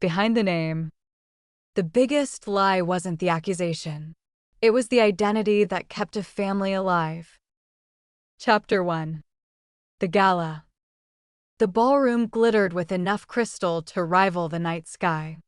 behind the name. The biggest lie wasn't the accusation. It was the identity that kept a family alive. Chapter 1. The Gala. The ballroom glittered with enough crystal to rival the night sky.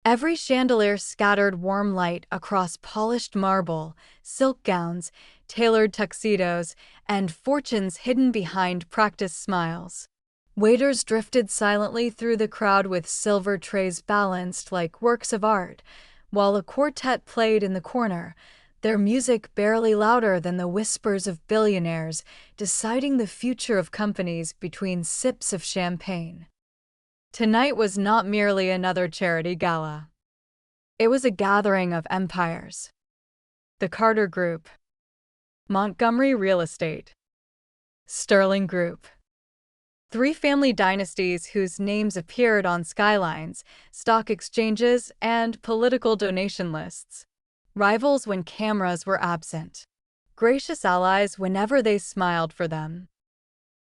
Every chandelier scattered warm light across polished marble, silk gowns, tailored tuxedos, and fortunes hidden behind practiced smiles. Waiters drifted silently through the crowd with silver trays balanced like works of art, while a quartet played in the corner, their music barely louder than the whispers of billionaires deciding the future of companies between sips of champagne. Tonight was not merely another charity gala. It was a gathering of empires. The Carter Group, Montgomery Real Estate, Sterling Group. Three family dynasties whose names appeared on skylines, stock exchanges, and political donation lists. Rivals when cameras were absent. Gracious allies whenever they smiled for them.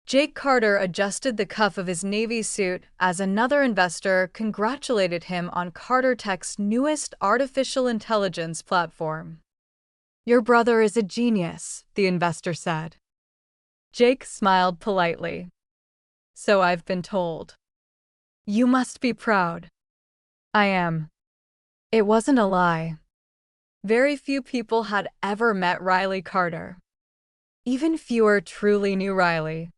Jake Carter adjusted the cuff of his Navy suit as another investor congratulated him on Carter Tech's newest artificial intelligence platform. "Your brother is a genius," the investor said. Jake smiled politely. "So I've been told." "You must be proud." "I am." It wasn't a lie. Very few people had ever met Riley Carter. Even fewer truly knew Riley.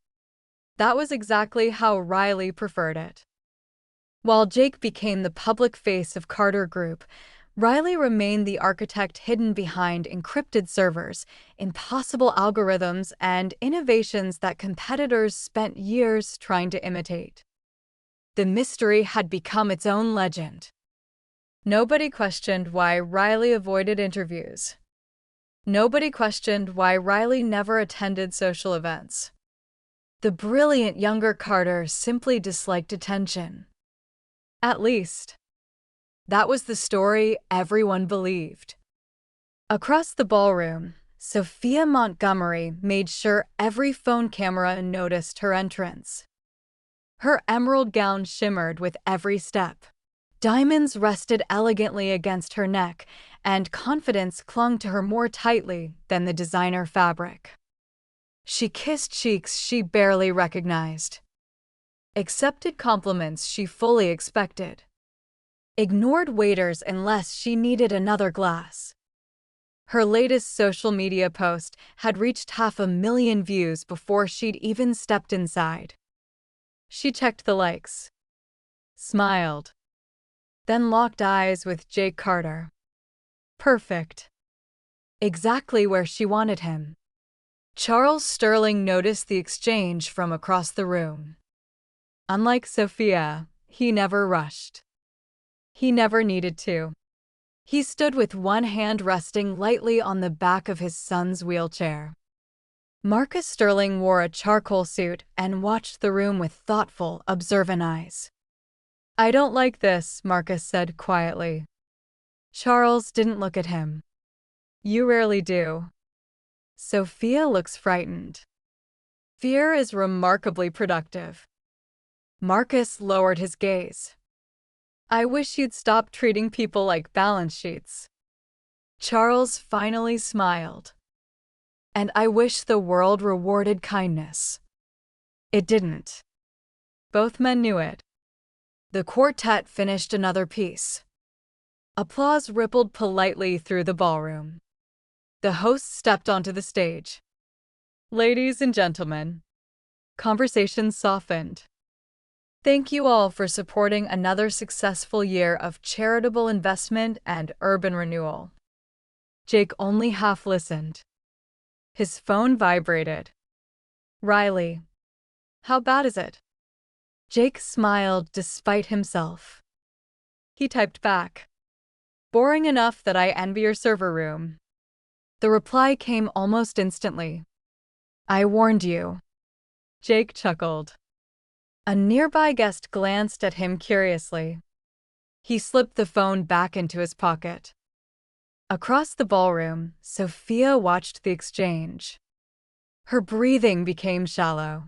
That was exactly how Riley preferred it. While Jake became the public face of Carter Group, Riley remained the architect hidden behind encrypted servers, impossible algorithms, and innovations that competitors spent years trying to imitate. The mystery had become its own legend. Nobody questioned why Riley avoided interviews. Nobody questioned why Riley never attended social events. The brilliant younger Carter simply disliked attention. At least, that was the story everyone believed. Across the ballroom, Sophia Montgomery made sure every phone camera noticed her entrance. Her emerald gown shimmered with every step. Diamonds rested elegantly against her neck, and confidence clung to her more tightly than the designer fabric. She kissed cheeks she barely recognized. Accepted compliments she fully expected. Ignored waiters unless she needed another glass. Her latest social media post had reached 500,000 views before she'd even stepped inside. She checked the likes. Smiled. Then locked eyes with Jake Carter. Perfect. Exactly where she wanted him. Charles Sterling noticed the exchange from across the room. Unlike Sophia, he never rushed. He never needed to. He stood with one hand resting lightly on the back of his son's wheelchair. Marcus Sterling wore a charcoal suit and watched the room with thoughtful, observant eyes. "I don't like this," Marcus said quietly. Charles didn't look at him. "You rarely do." Sophia looks frightened. Fear is remarkably productive. Marcus lowered his gaze. "I wish you'd stop treating people like balance sheets." Charles finally smiled. "And I wish the world rewarded kindness." It didn't. Both men knew it. The quartet finished another piece. Applause rippled politely through the ballroom. The host stepped onto the stage. "Ladies and gentlemen." Conversation softened. "Thank you all for supporting another successful year of charitable investment and urban renewal." Jake only half listened. His phone vibrated. "Riley, how bad is it?" Jake smiled despite himself. He typed back, "Boring enough that I envy your server room." The reply came almost instantly. "I warned you." Jake chuckled. A nearby guest glanced at him curiously. He slipped the phone back into his pocket. Across the ballroom, Sophia watched the exchange. Her breathing became shallow.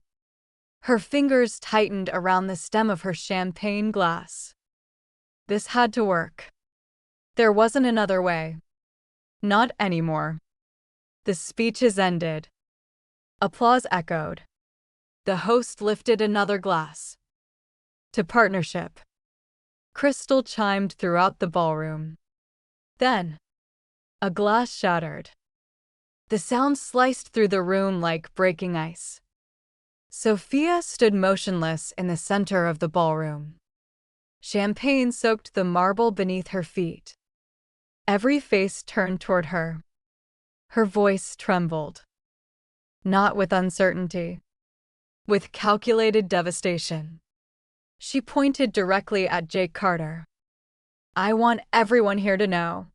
Her fingers tightened around the stem of her champagne glass. This had to work. There wasn't another way. Not anymore. The speeches ended. Applause echoed. The host lifted another glass. To partnership. Crystal chimed throughout the ballroom. Then, a glass shattered. The sound sliced through the room like breaking ice. Sophia stood motionless in the center of the ballroom. Champagne soaked the marble beneath her feet. Every face turned toward her. Her voice trembled. Not with uncertainty. With calculated devastation. She pointed directly at Jake Carter. I want everyone here to know.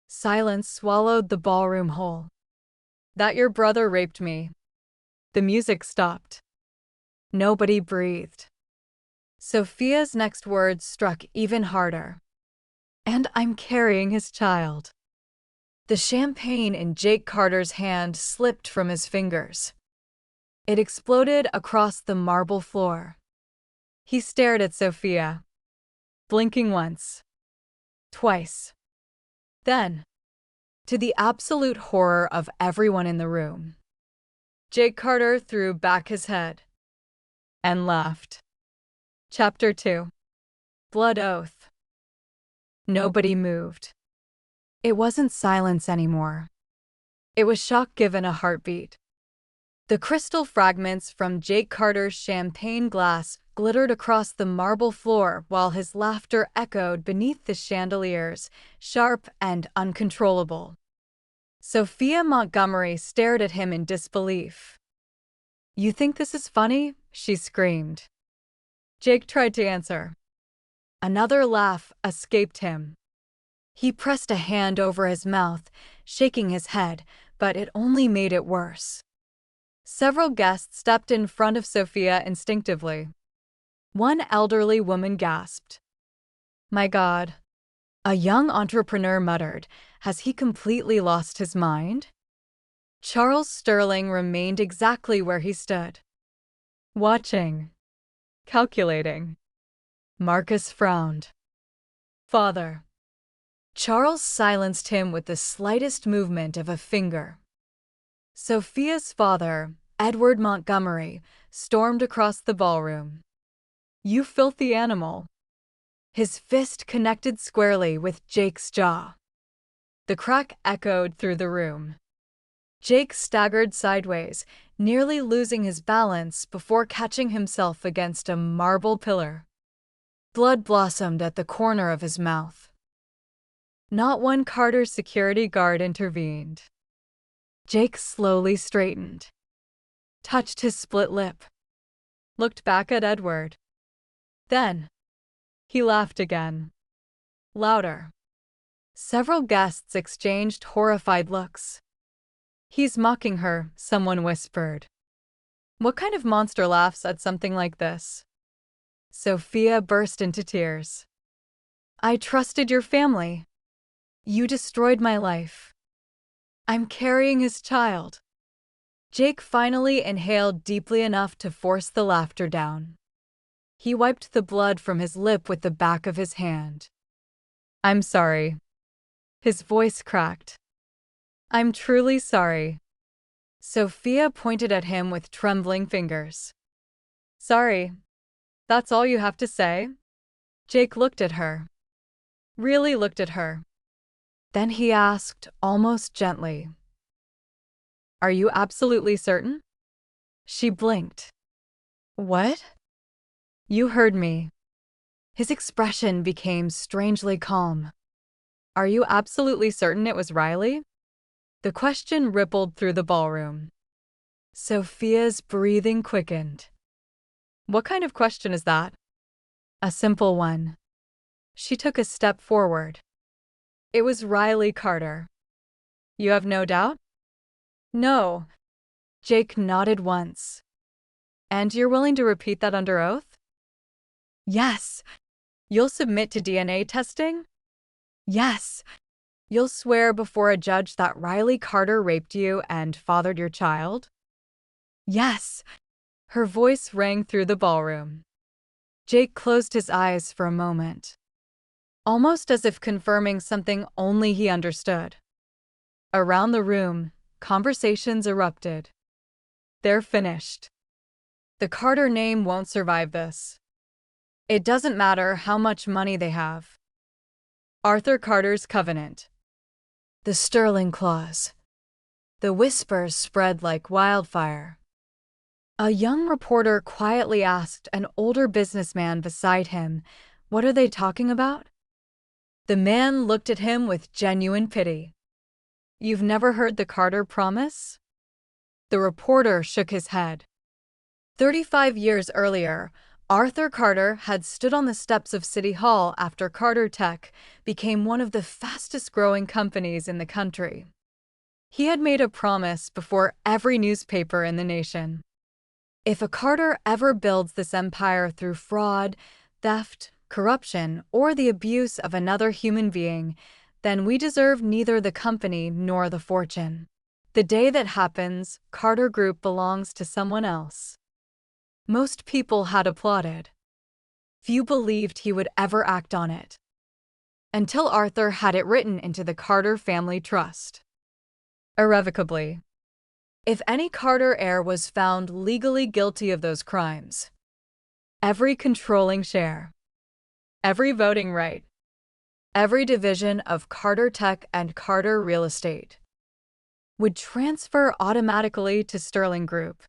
Silence swallowed the ballroom whole. That your brother raped me. The music stopped. Nobody breathed. Sophia's next words struck even harder. And I'm carrying his child. The champagne in Jake Carter's hand slipped from his fingers. It exploded across the marble floor. He stared at Sophia, blinking once, twice. Then, to the absolute horror of everyone in the room, Jake Carter threw back his head and laughed. Chapter 2. Blood Oath. Nobody moved. It wasn't silence anymore. It was shock given a heartbeat. The crystal fragments from Jake Carter's champagne glass glittered across the marble floor while his laughter echoed beneath the chandeliers, sharp and uncontrollable. Sophia Montgomery stared at him in disbelief. You think this is funny? She screamed. Jake tried to answer. Another laugh escaped him. He pressed a hand over his mouth, shaking his head, but it only made it worse. Several guests stepped in front of Sophia instinctively. One elderly woman gasped. My God. A young entrepreneur muttered, has he completely lost his mind? Charles Sterling remained exactly where he stood. Watching. Calculating. Marcus frowned. Father. Charles silenced him with the slightest movement of a finger. Sophia's father, Edward Montgomery, stormed across the ballroom. You filthy animal. His fist connected squarely with Jake's jaw. The crack echoed through the room. Jake staggered sideways, nearly losing his balance before catching himself against a marble pillar. Blood blossomed at the corner of his mouth. Not one Carter security guard intervened. Jake slowly straightened, touched his split lip, looked back at Edward. Then, he laughed again. Louder. Several guests exchanged horrified looks. He's mocking her, someone whispered. What kind of monster laughs at something like this? Sophia burst into tears. I trusted your family. You destroyed my life. I'm carrying his child. Jake finally inhaled deeply enough to force the laughter down. He wiped the blood from his lip with the back of his hand. I'm sorry. His voice cracked. I'm truly sorry. Sophia pointed at him with trembling fingers. Sorry. That's all you have to say? Jake looked at her. Really looked at her. Then he asked, almost gently, Are you absolutely certain? She blinked. What? You heard me. His expression became strangely calm. Are you absolutely certain it was Riley? The question rippled through the ballroom. Sophia's breathing quickened. What kind of question is that? A simple one. She took a step forward. It was Riley Carter. You have no doubt? No. Jake nodded once. And you're willing to repeat that under oath? Yes. You'll submit to DNA testing? Yes. You'll swear before a judge that Riley Carter raped you and fathered your child? Yes. Her voice rang through the ballroom. Jake closed his eyes for a moment. almost as if confirming something only he understood. Around the room, conversations erupted. They're finished. The Carter name won't survive this. It doesn't matter how much money they have. Arthur Carter's covenant. The Sterling Clause. The whispers spread like wildfire. A young reporter quietly asked an older businessman beside him, "What are they talking about?" The man looked at him with genuine pity. "You've never heard the Carter Promise?" The reporter shook his head. 35 years earlier, Arthur Carter had stood on the steps of City Hall after Carter Tech became one of the fastest-growing companies in the country. He had made a promise before every newspaper in the nation. If a Carter ever builds this empire through fraud, theft, corruption, or the abuse of another human being, then we deserve neither the company nor the fortune. The day that happens, Carter Group belongs to someone else. Most people had applauded. Few believed he would ever act on it. Until Arthur had it written into the Carter family trust. Irrevocably. If any Carter heir was found legally guilty of those crimes, every controlling share, every voting right, every division of Carter Tech and Carter Real Estate would transfer automatically to Sterling Group.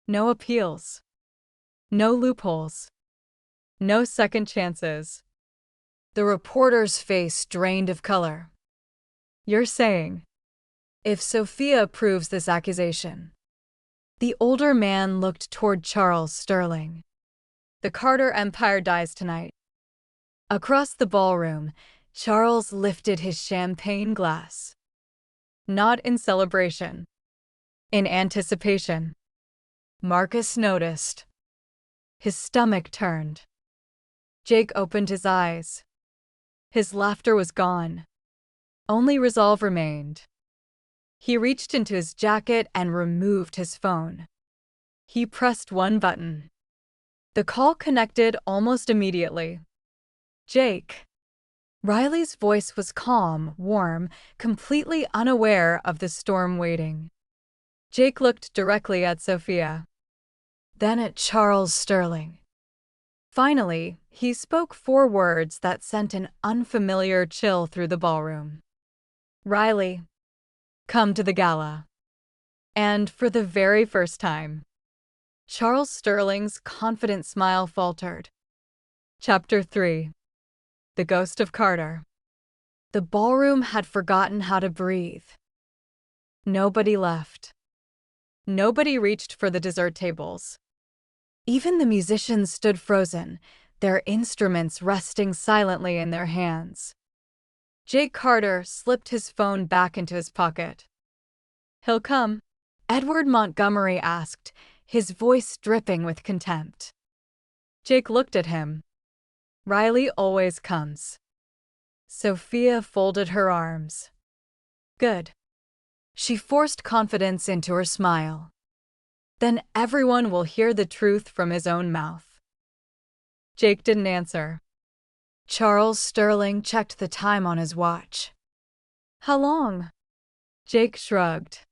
No appeals. No loopholes. No second chances. The reporter's face drained of color. "You're saying, if Sophia proves this accusation..." The older man looked toward Charles Sterling. "The Carter Empire dies tonight." Across the ballroom, Charles lifted his champagne glass. Not in celebration. In anticipation. Marcus noticed. His stomach turned. Jake opened his eyes. His laughter was gone. Only resolve remained. He reached into his jacket and removed his phone. He pressed one button. The call connected almost immediately. "Jake." Riley's voice was calm, warm, completely unaware of the storm waiting. Jake looked directly at Sophia. Then at Charles Sterling. Finally, he spoke 4 words that sent an unfamiliar chill through the ballroom. "Riley, come to the gala." And for the very first time, Charles Sterling's confident smile faltered. Chapter 3. The Ghost of Carter. The ballroom had forgotten how to breathe. Nobody left. Nobody reached for the dessert tables. Even the musicians stood frozen, their instruments resting silently in their hands. Jake Carter slipped his phone back into his pocket. "He'll come?" Edward Montgomery asked, his voice dripping with contempt. Jake looked at him. "Riley always comes." Sophia folded her arms. "Good." She forced confidence into her smile. "Then everyone will hear the truth from his own mouth." Jake didn't answer. Charles Sterling checked the time on his watch. "How long?" Jake shrugged.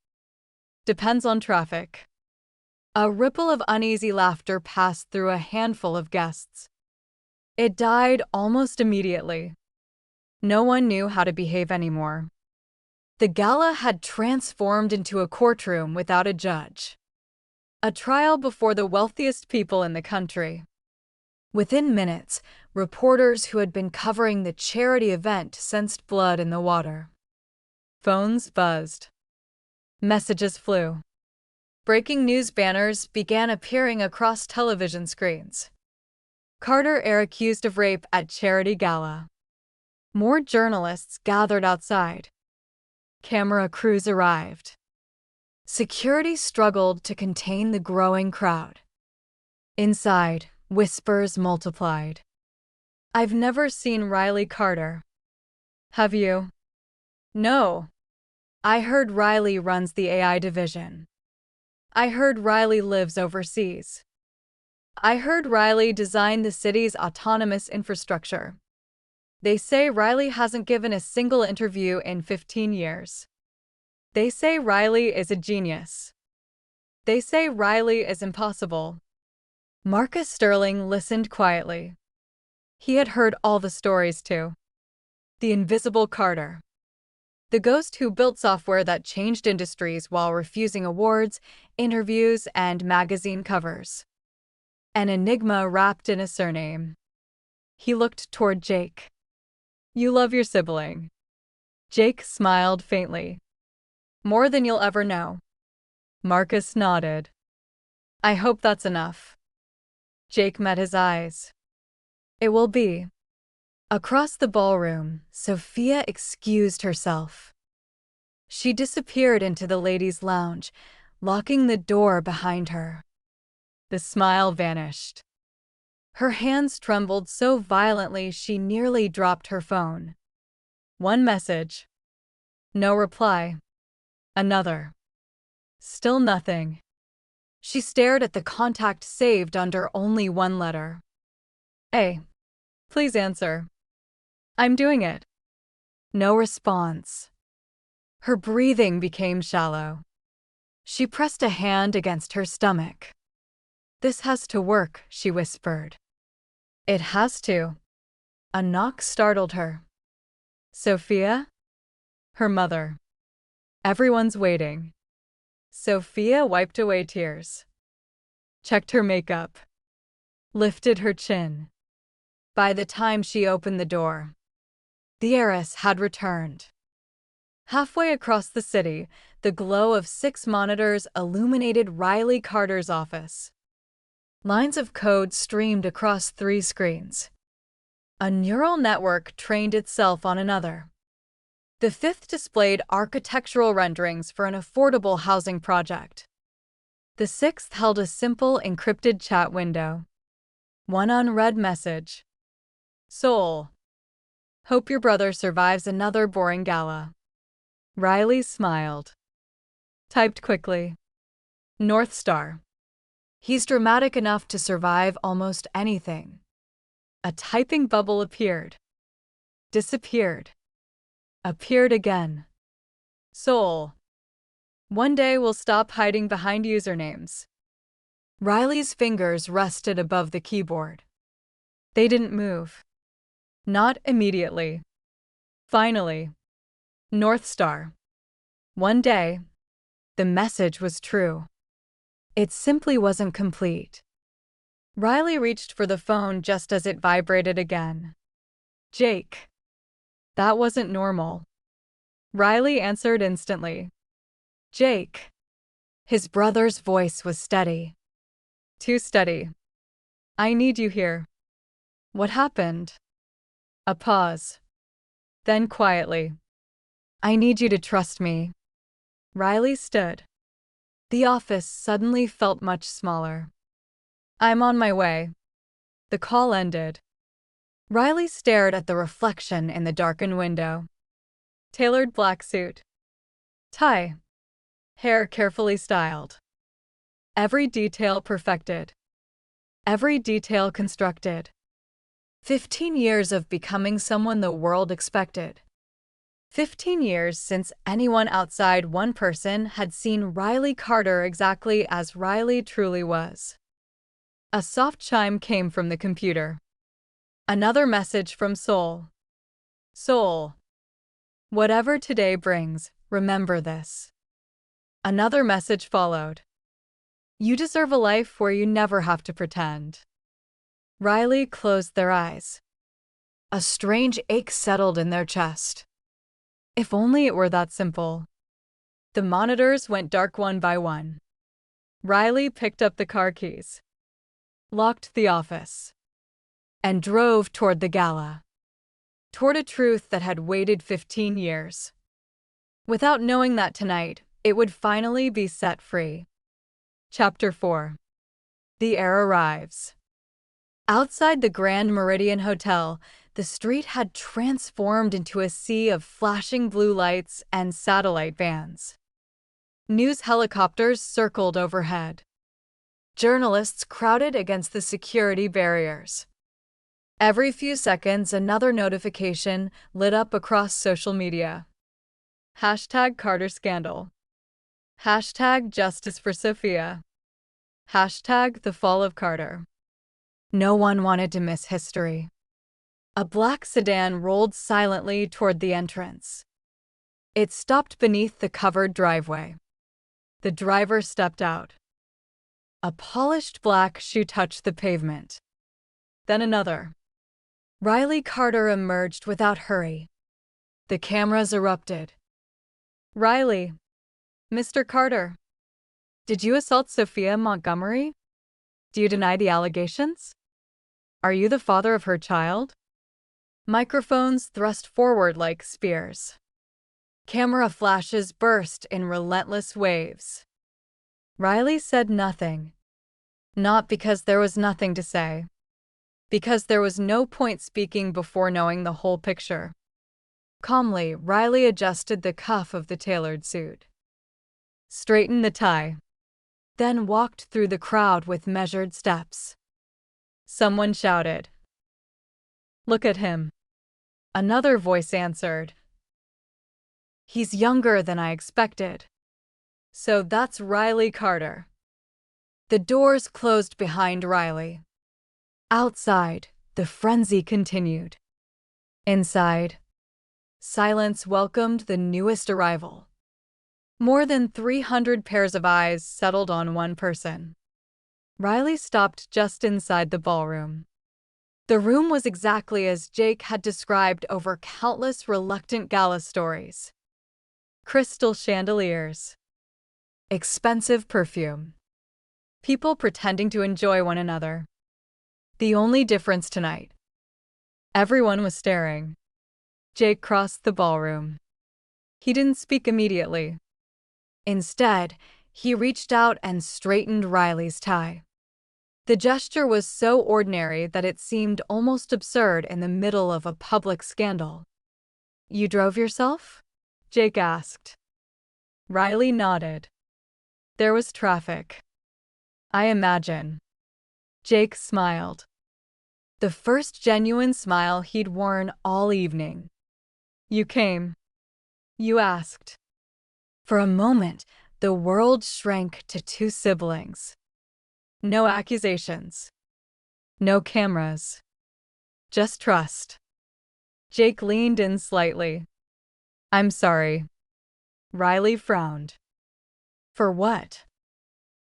"Depends on traffic." A ripple of uneasy laughter passed through a handful of guests. It died almost immediately. No one knew how to behave anymore. The gala had transformed into a courtroom without a judge. A trial before the wealthiest people in the country. Within minutes, reporters who had been covering the charity event sensed blood in the water. Phones buzzed. Messages flew. Breaking news banners began appearing across television screens. Carter heir accused of rape at charity gala. More journalists gathered outside. Camera crews arrived. Security struggled to contain the growing crowd. Inside, whispers multiplied. "I've never seen Riley Carter." "Have you?" "No. I heard Riley runs the AI division. I heard Riley lives overseas. I heard Riley designed the city's autonomous infrastructure." They say Riley hasn't given a single interview in 15 years. They say Riley is a genius. They say Riley is impossible. Marcus Sterling listened quietly. He had heard all the stories too. The invisible Carter. The ghost who built software that changed industries while refusing awards, interviews, and magazine covers. An enigma wrapped in a surname. He looked toward Jake. You love your sibling. Jake smiled faintly. More than you'll ever know. Marcus nodded. I hope that's enough. Jake met his eyes. It will be. Across the ballroom, Sophia excused herself. She disappeared into the ladies' lounge, locking the door behind her. The smile vanished. Her hands trembled so violently she nearly dropped her phone. One message. No reply. Another. Still nothing. She stared at the contact saved under only one letter. A. Please answer. I'm doing it. No response. Her breathing became shallow. She pressed a hand against her stomach. This has to work, she whispered. It has to. A knock startled her. Sophia? Her mother. Everyone's waiting. Sophia wiped away tears. Checked her makeup. Lifted her chin. By the time she opened the door, the heiress had returned. Halfway across the city, the glow of 6 monitors illuminated Riley Carter's office. Lines of code streamed across 3 screens. A neural network trained itself on another. The 5th displayed architectural renderings for an affordable housing project. The 6th held a simple encrypted chat window. One unread message. Soul. Hope your brother survives another boring gala. Riley smiled. Typed quickly. North Star. He's dramatic enough to survive almost anything. A typing bubble appeared. Disappeared. Appeared again. Soul. One day we'll stop hiding behind usernames. Riley's fingers rested above the keyboard. They didn't move. Not immediately. Finally. North Star. One day. The message was true. It simply wasn't complete. Riley reached for the phone just as it vibrated again. Jake. That wasn't normal. Riley answered instantly. Jake. His brother's voice was steady. Too steady. I need you here. What happened? A pause. Then quietly. I need you to trust me. Riley stood. The office suddenly felt much smaller. I'm on my way. The call ended. Riley stared at the reflection in the darkened window. Tailored black suit. Tie. Hair carefully styled. Every detail perfected. Every detail constructed. 15 years of becoming someone the world expected. 15 years since anyone outside one person had seen Riley Carter exactly as Riley truly was. A soft chime came from the computer. Another message from Soul. Soul. Whatever today brings, remember this. Another message followed. You deserve a life where you never have to pretend. Riley closed their eyes. A strange ache settled in their chest. If only it were that simple. The monitors went dark one by one. Riley picked up the car keys, locked the office, and drove toward the gala. Toward a truth that had waited 15 years. Without knowing that tonight, it would finally be set free. Chapter 4. The heir arrives. Outside the Grand Meridian Hotel, the street had transformed into a sea of flashing blue lights and satellite vans. News helicopters circled overhead. Journalists crowded against the security barriers. Every few seconds, another notification lit up across social media. Hashtag Carter scandal. Hashtag justice for Sophia. Hashtag the fall of Carter. No one wanted to miss history. A black sedan rolled silently toward the entrance. It stopped beneath the covered driveway. The driver stepped out. A polished black shoe touched the pavement. Then another. Riley Carter emerged without hurry. The cameras erupted. Riley, Mr. Carter, did you assault Sophia Montgomery? Do you deny the allegations? Are you the father of her child? Microphones thrust forward like spears. Camera flashes burst in relentless waves. Riley said nothing. Not because there was nothing to say. Because there was no point speaking before knowing the whole picture. Calmly, Riley adjusted the cuff of the tailored suit. Straightened the tie. Then walked through the crowd with measured steps. Someone shouted, "Look at him." Another voice answered, "He's younger than I expected." So that's Riley Carter. The doors closed behind Riley. Outside, the frenzy continued. Inside, silence welcomed the newest arrival. More than 300 pairs of eyes settled on one person. Riley stopped just inside the ballroom. The room was exactly as Jake had described over countless reluctant gala stories. Crystal chandeliers. Expensive perfume. People pretending to enjoy one another. The only difference tonight. Everyone was staring. Jake crossed the ballroom. He didn't speak immediately. Instead, he reached out and straightened Riley's tie. The gesture was so ordinary that it seemed almost absurd in the middle of a public scandal. "You drove yourself?" Jake asked. Riley nodded. "There was traffic." "I imagine." Jake smiled. The first genuine smile he'd worn all evening. "You came. You asked." For a moment, the world shrank to two siblings. No accusations. No cameras. Just trust. Jake leaned in slightly. "I'm sorry." Riley frowned. "For what?"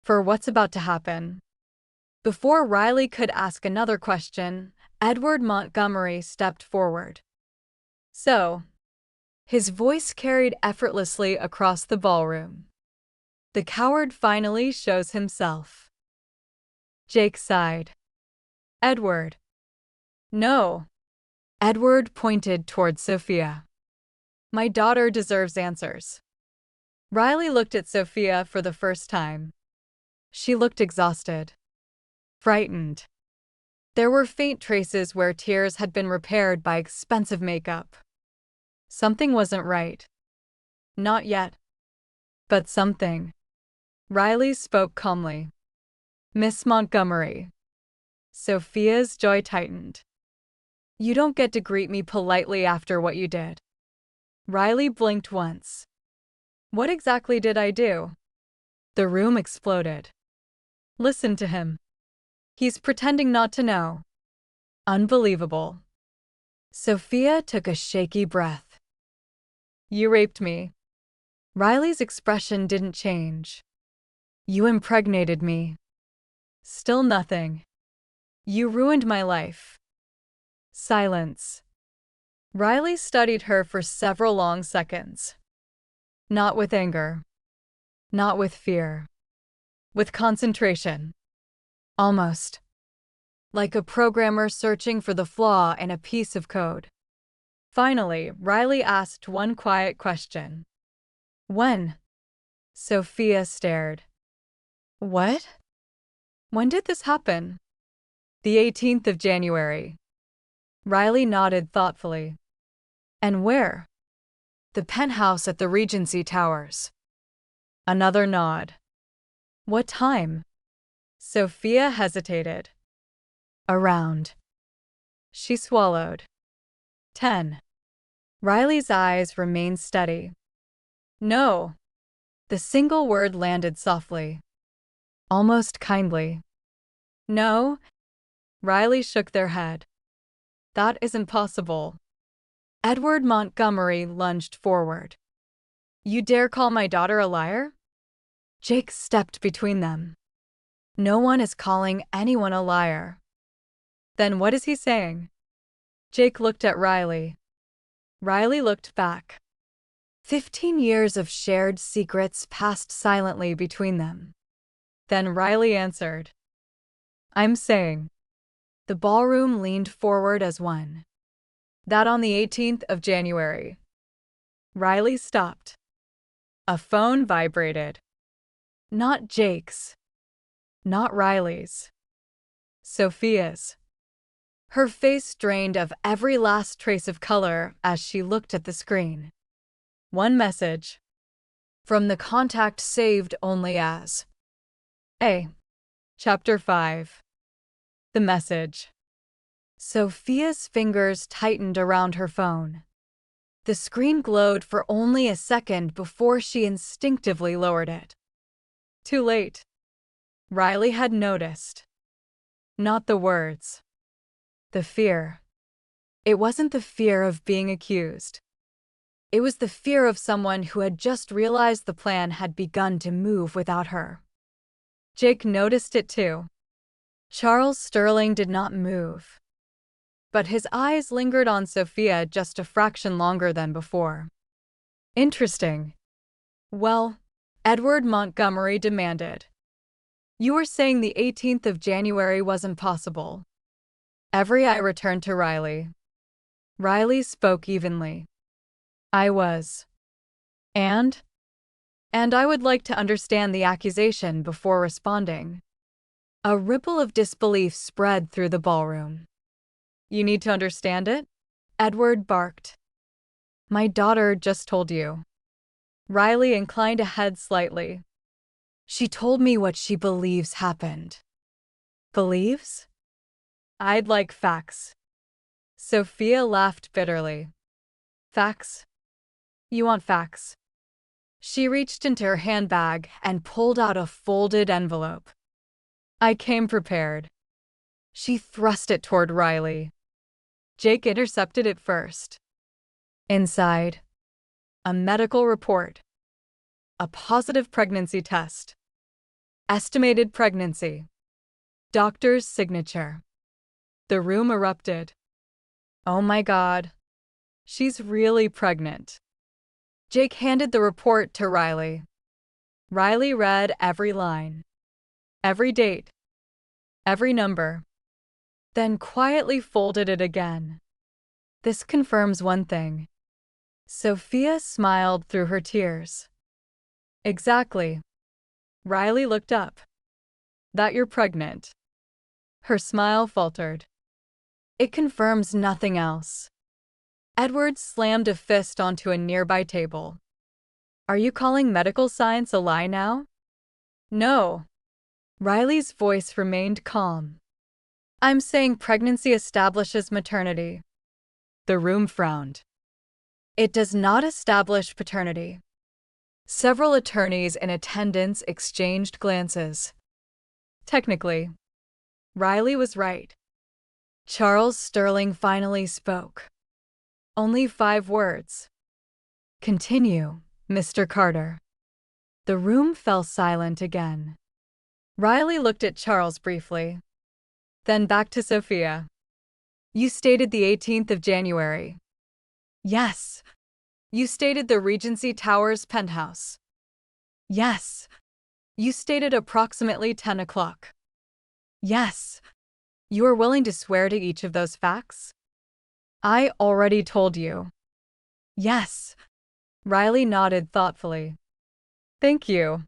"For what's about to happen." Before Riley could ask another question, Edward Montgomery stepped forward. "So," his voice carried effortlessly across the ballroom, "the coward finally shows himself." Jake sighed. "Edward." "No." Edward pointed toward Sophia. "My daughter deserves answers." Riley looked at Sophia for the first time. She looked exhausted. Frightened. There were faint traces where tears had been repaired by expensive makeup. Something wasn't right. Not yet. But something. Riley spoke calmly. "Miss Montgomery." Sophia's joy tightened. "You don't get to greet me politely after what you did." Riley blinked once. "What exactly did I do?" The room exploded. Listen to him. He's pretending not to know. Unbelievable. Sophia took a shaky breath. "You raped me." Riley's expression didn't change. "You impregnated me." Still nothing. "You ruined my life." Silence. Riley studied her for several long seconds. Not with anger. Not with fear. With concentration. Almost. Like a programmer searching for the flaw in a piece of code. Finally, Riley asked one quiet question. "When?" Sophia stared. "What? When did this happen?" "The 18th of January. Riley nodded thoughtfully. "And where?" "The penthouse at the Regency Towers." Another nod. "What time?" Sophia hesitated. "Around She swallowed. 10. Riley's eyes remained steady. No. The single word landed softly, almost kindly. No. Riley shook their head. That isn't possible. Edward Montgomery lunged forward. You dare call my daughter a liar? Jake stepped between them. No one is calling anyone a liar. Then what is he saying? Jake looked at Riley. Riley looked back. 15 years of shared secrets passed silently between them. Then Riley answered. I'm saying. The ballroom leaned forward as one. That on the 18th of January. Riley stopped. A phone vibrated. Not Jake's. Not Riley's. Sophia's. Her face drained of every last trace of color as she looked at the screen. One message. From the contact saved only as. A. Chapter 5. The message. Sophia's fingers tightened around her phone. The screen glowed for only a second before she instinctively lowered it. Too late. Riley had noticed. Not the words. The fear. It wasn't the fear of being accused. It was the fear of someone who had just realized the plan had begun to move without her. Jake noticed it too. Charles Sterling did not move. But his eyes lingered on Sophia just a fraction longer than before. Interesting. Well, Edward Montgomery demanded. You were saying the 18th of January wasn't possible. Every eye returned to Riley. Riley spoke evenly. I was. And I would like to understand the accusation before responding. A ripple of disbelief spread through the ballroom. You need to understand it? Edward barked. My daughter just told you. Riley inclined a head slightly. She told me what she believes happened. Believes? I'd like facts. Sophia laughed bitterly. Facts? You want facts? She reached into her handbag and pulled out a folded envelope. I came prepared. She thrust it toward Riley. Jake intercepted it first. Inside, a medical report. A positive pregnancy test. Estimated pregnancy. Doctor's signature. The room erupted. Oh my God. She's really pregnant. Jake handed the report to Riley. Riley read every line, every date, every number, then quietly folded it again. This confirms one thing. Sophia smiled through her tears. Exactly. Riley looked up. That you're pregnant. Her smile faltered. It confirms nothing else. Edward slammed a fist onto a nearby table. Are you calling medical science a lie now? No. Riley's voice remained calm. I'm saying pregnancy establishes maternity. The room frowned. It does not establish paternity. Several attorneys in attendance exchanged glances. Technically, Riley was right. Charles Sterling finally spoke. Only 5 words. Continue, Mr. Carter. The room fell silent again. Riley looked at Charles briefly. Then back to Sophia. You stated the 18th of January. Yes. You stated the Regency Towers penthouse. Yes. You stated approximately 10 o'clock. Yes. You are willing to swear to each of those facts? I already told you. Yes. Riley nodded thoughtfully. Thank you.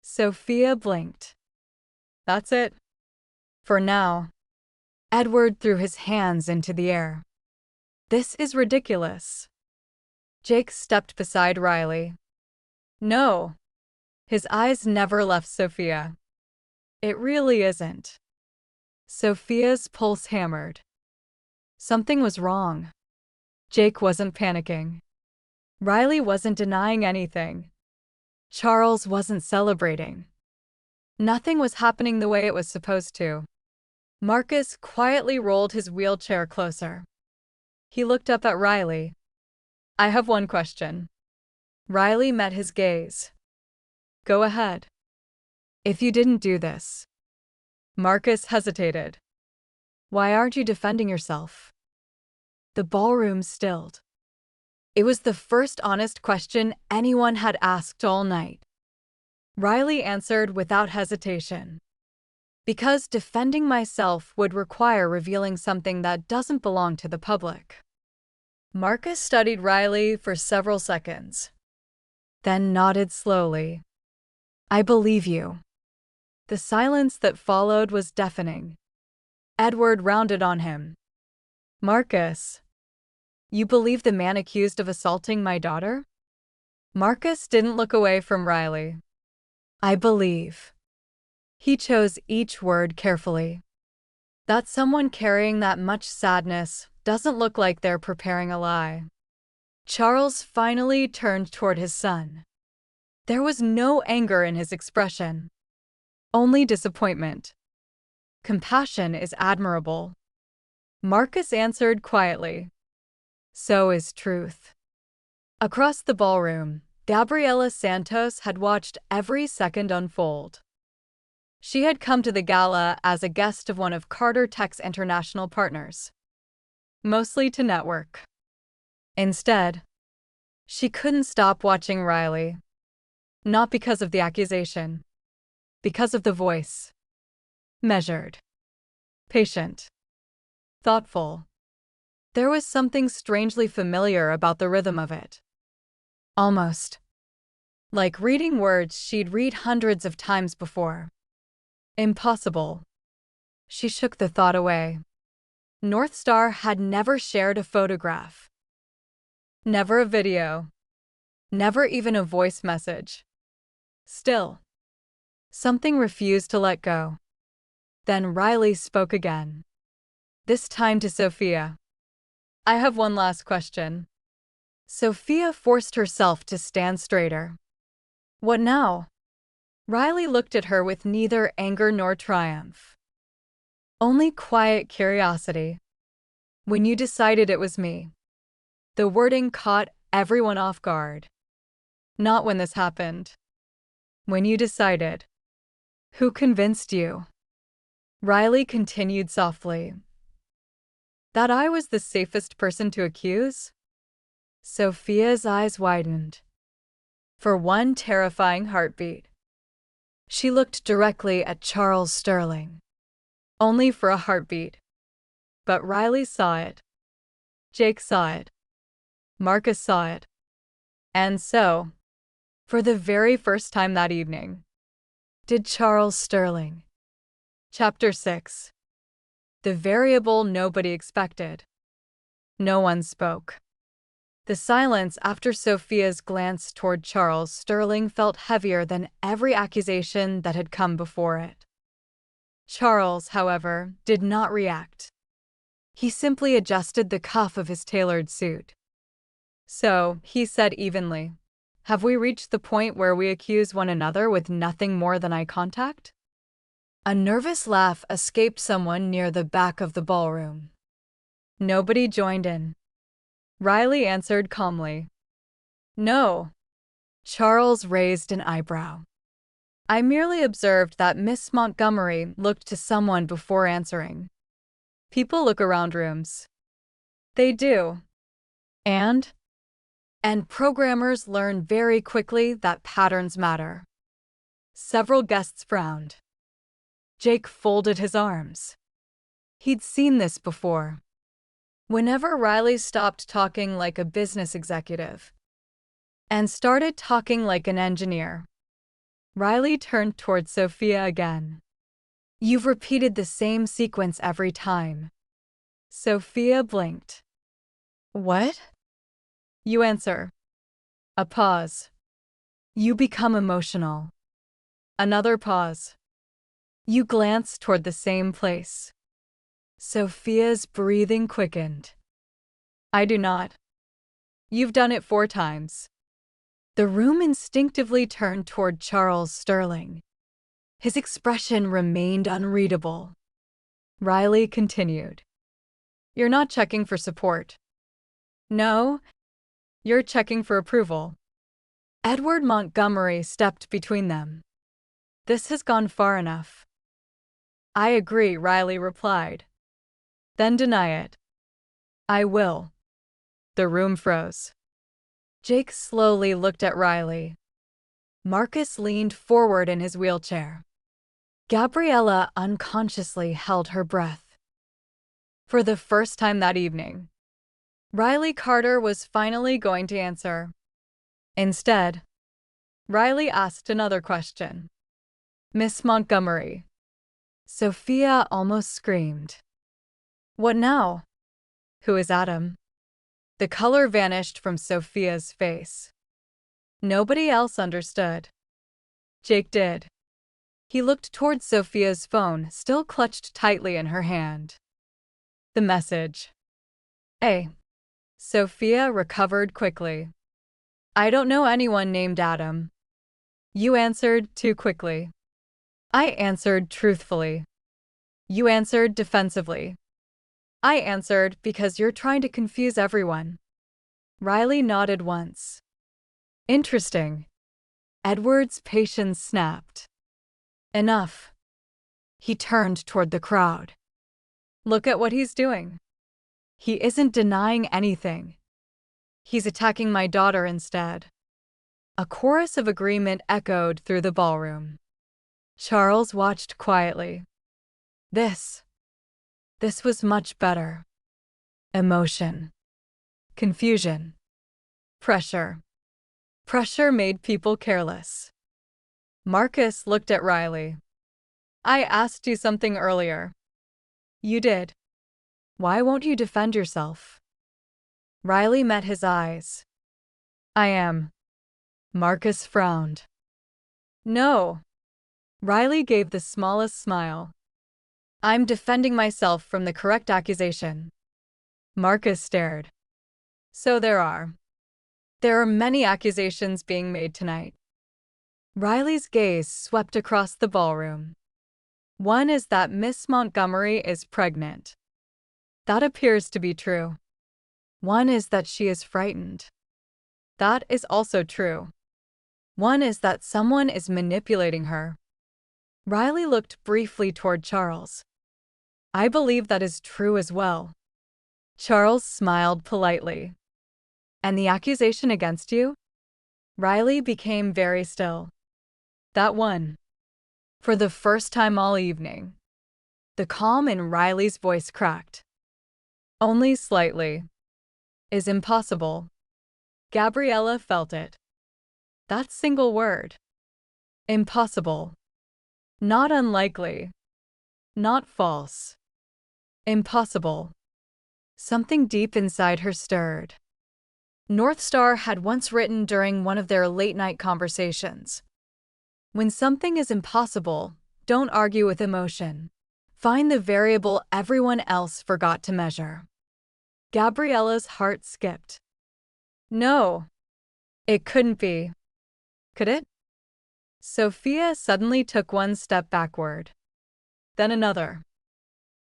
Sophia blinked. That's it. For now. Edward threw his hands into the air. This is ridiculous. Jake stepped beside Riley. No. His eyes never left Sophia. It really isn't. Sophia's pulse hammered. Something was wrong. Jake wasn't panicking. Riley wasn't denying anything. Charles wasn't celebrating. Nothing was happening the way it was supposed to. Marcus quietly rolled his wheelchair closer. He looked up at Riley. I have one question. Riley met his gaze. Go ahead. If you didn't do this. Marcus hesitated. Why aren't you defending yourself? The ballroom stilled. It was the first honest question anyone had asked all night. Riley answered without hesitation. Because defending myself would require revealing something that doesn't belong to the public. Marcus studied Riley for several seconds, then nodded slowly. I believe you. The silence that followed was deafening. Edward rounded on him. Marcus, you believe the man accused of assaulting my daughter? Marcus didn't look away from Riley. I believe. He chose each word carefully. That someone carrying that much sadness doesn't look like they're preparing a lie. Charles finally turned toward his son. There was no anger in his expression. Only disappointment. Compassion is admirable. Marcus answered quietly. So is truth. Across the ballroom, Gabriela Santos had watched every second unfold. She had come to the gala as a guest of one of Carter Tech's international partners, mostly to network. Instead, she couldn't stop watching Riley. Not because of the accusation, because of the voice. Measured. Patient. Thoughtful. There was something strangely familiar about the rhythm of it. Almost like reading words she'd read hundreds of times before. Impossible. She shook the thought away. North Star had never shared a photograph. Never a video. Never even a voice message. Still, something refused to let go. Then Riley spoke again. This time to Sophia. I have one last question. Sophia forced herself to stand straighter. What now? Riley looked at her with neither anger nor triumph. Only quiet curiosity. When you decided it was me. The wording caught everyone off guard. Not when this happened. When you decided. Who convinced you? Riley continued softly. That I was the safest person to accuse? Sophia's eyes widened. For one terrifying heartbeat. She looked directly at Charles Sterling. Only for a heartbeat. But Riley saw it. Jake saw it. Marcus saw it. And so, for the very first time that evening, did Charles Sterling. Chapter 6. The variable nobody expected. No one spoke. The silence after Sophia's glance toward Charles Sterling felt heavier than every accusation that had come before it. Charles, however, did not react. He simply adjusted the cuff of his tailored suit. So, he said evenly, have we reached the point where we accuse one another with nothing more than eye contact? A nervous laugh escaped someone near the back of the ballroom. Nobody joined in. Riley answered calmly. No. Charles raised an eyebrow. I merely observed that Miss Montgomery looked to someone before answering. People look around rooms. They do. And programmers learn very quickly that patterns matter. Several guests frowned. Jake folded his arms. He'd seen this before. Whenever Riley stopped talking like a business executive and started talking like an engineer, Riley turned toward Sophia again. You've repeated the same sequence every time. Sophia blinked. What? You answer. A pause. You become emotional. Another pause. You glance toward the same place. Sophia's breathing quickened. I do not. You've done it 4 times. The room instinctively turned toward Charles Sterling. His expression remained unreadable. Riley continued. You're not checking for support. No, you're checking for approval. Edward Montgomery stepped between them. This has gone far enough. I agree, Riley replied. Then deny it. I will. The room froze. Jake slowly looked at Riley. Marcus leaned forward in his wheelchair. Gabriella unconsciously held her breath. For the first time that evening, Riley Carter was finally going to answer. Instead, Riley asked another question. Miss Montgomery. Sophia almost screamed. What now? Who is Adam? The color vanished from Sophia's face. Nobody else understood. Jake did. He looked towards Sophia's phone, still clutched tightly in her hand. The message. A. Sophia recovered quickly. I don't know anyone named Adam. You answered too quickly. I answered truthfully. You answered defensively. I answered because you're trying to confuse everyone. Riley nodded once. Interesting. Edward's patience snapped. Enough. He turned toward the crowd. Look at what he's doing. He isn't denying anything. He's attacking my daughter instead. A chorus of agreement echoed through the ballroom. Charles watched quietly. This was much better. Emotion. Confusion. Pressure. Pressure made people careless. Marcus looked at Riley. I asked you something earlier. You did. Why won't you defend yourself? Riley met his eyes. I am. Marcus frowned. No. Riley gave the smallest smile. I'm defending myself from the correct accusation. Marcus stared. So there are. There are many accusations being made tonight. Riley's gaze swept across the ballroom. One is that Miss Montgomery is pregnant. That appears to be true. One is that she is frightened. That is also true. One is that someone is manipulating her. Riley looked briefly toward Charles. I believe that is true as well. Charles smiled politely. And the accusation against you? Riley became very still. That one. For the first time all evening, the calm in Riley's voice cracked. Only slightly. Is impossible. Gabriella felt it. That single word. Impossible. Not unlikely. Not false. Impossible. Something deep inside her stirred. North Star had once written during one of their late-night conversations. When something is impossible, don't argue with emotion. Find the variable everyone else forgot to measure. Gabriella's heart skipped. No. It couldn't be. Could it? Sophia suddenly took one step backward. Then another.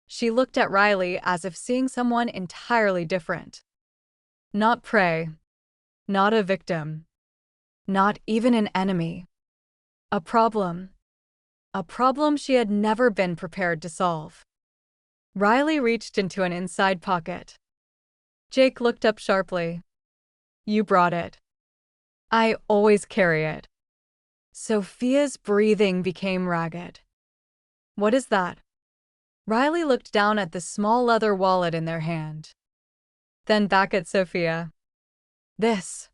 She looked at Riley as if seeing someone entirely different. Not prey. Not a victim. Not even an enemy. A problem. A problem she had never been prepared to solve. Riley reached into an inside pocket. Jake looked up sharply. You brought it. I always carry it. Sophia's breathing became ragged. What is that? Riley looked down at the small leather wallet in their hand. Then back at Sophia. This,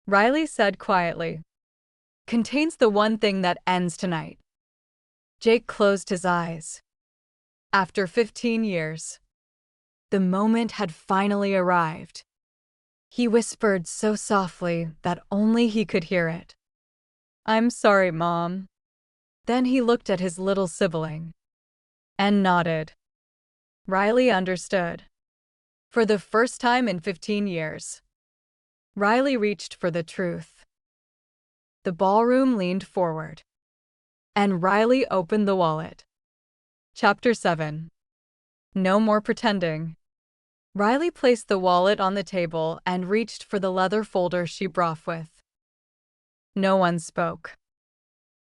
Riley said quietly, contains the one thing that ends tonight. Jake closed his eyes. After 15 years, the moment had finally arrived. He whispered so softly that only he could hear it. I'm sorry, Mom. Then he looked at his little sibling and nodded. Riley understood. For the first time in 15 years, Riley reached for the truth. The ballroom leaned forward, and Riley opened the wallet. Chapter 7. No more pretending. Riley placed the wallet on the table and reached for the leather folder she brought with. No one spoke.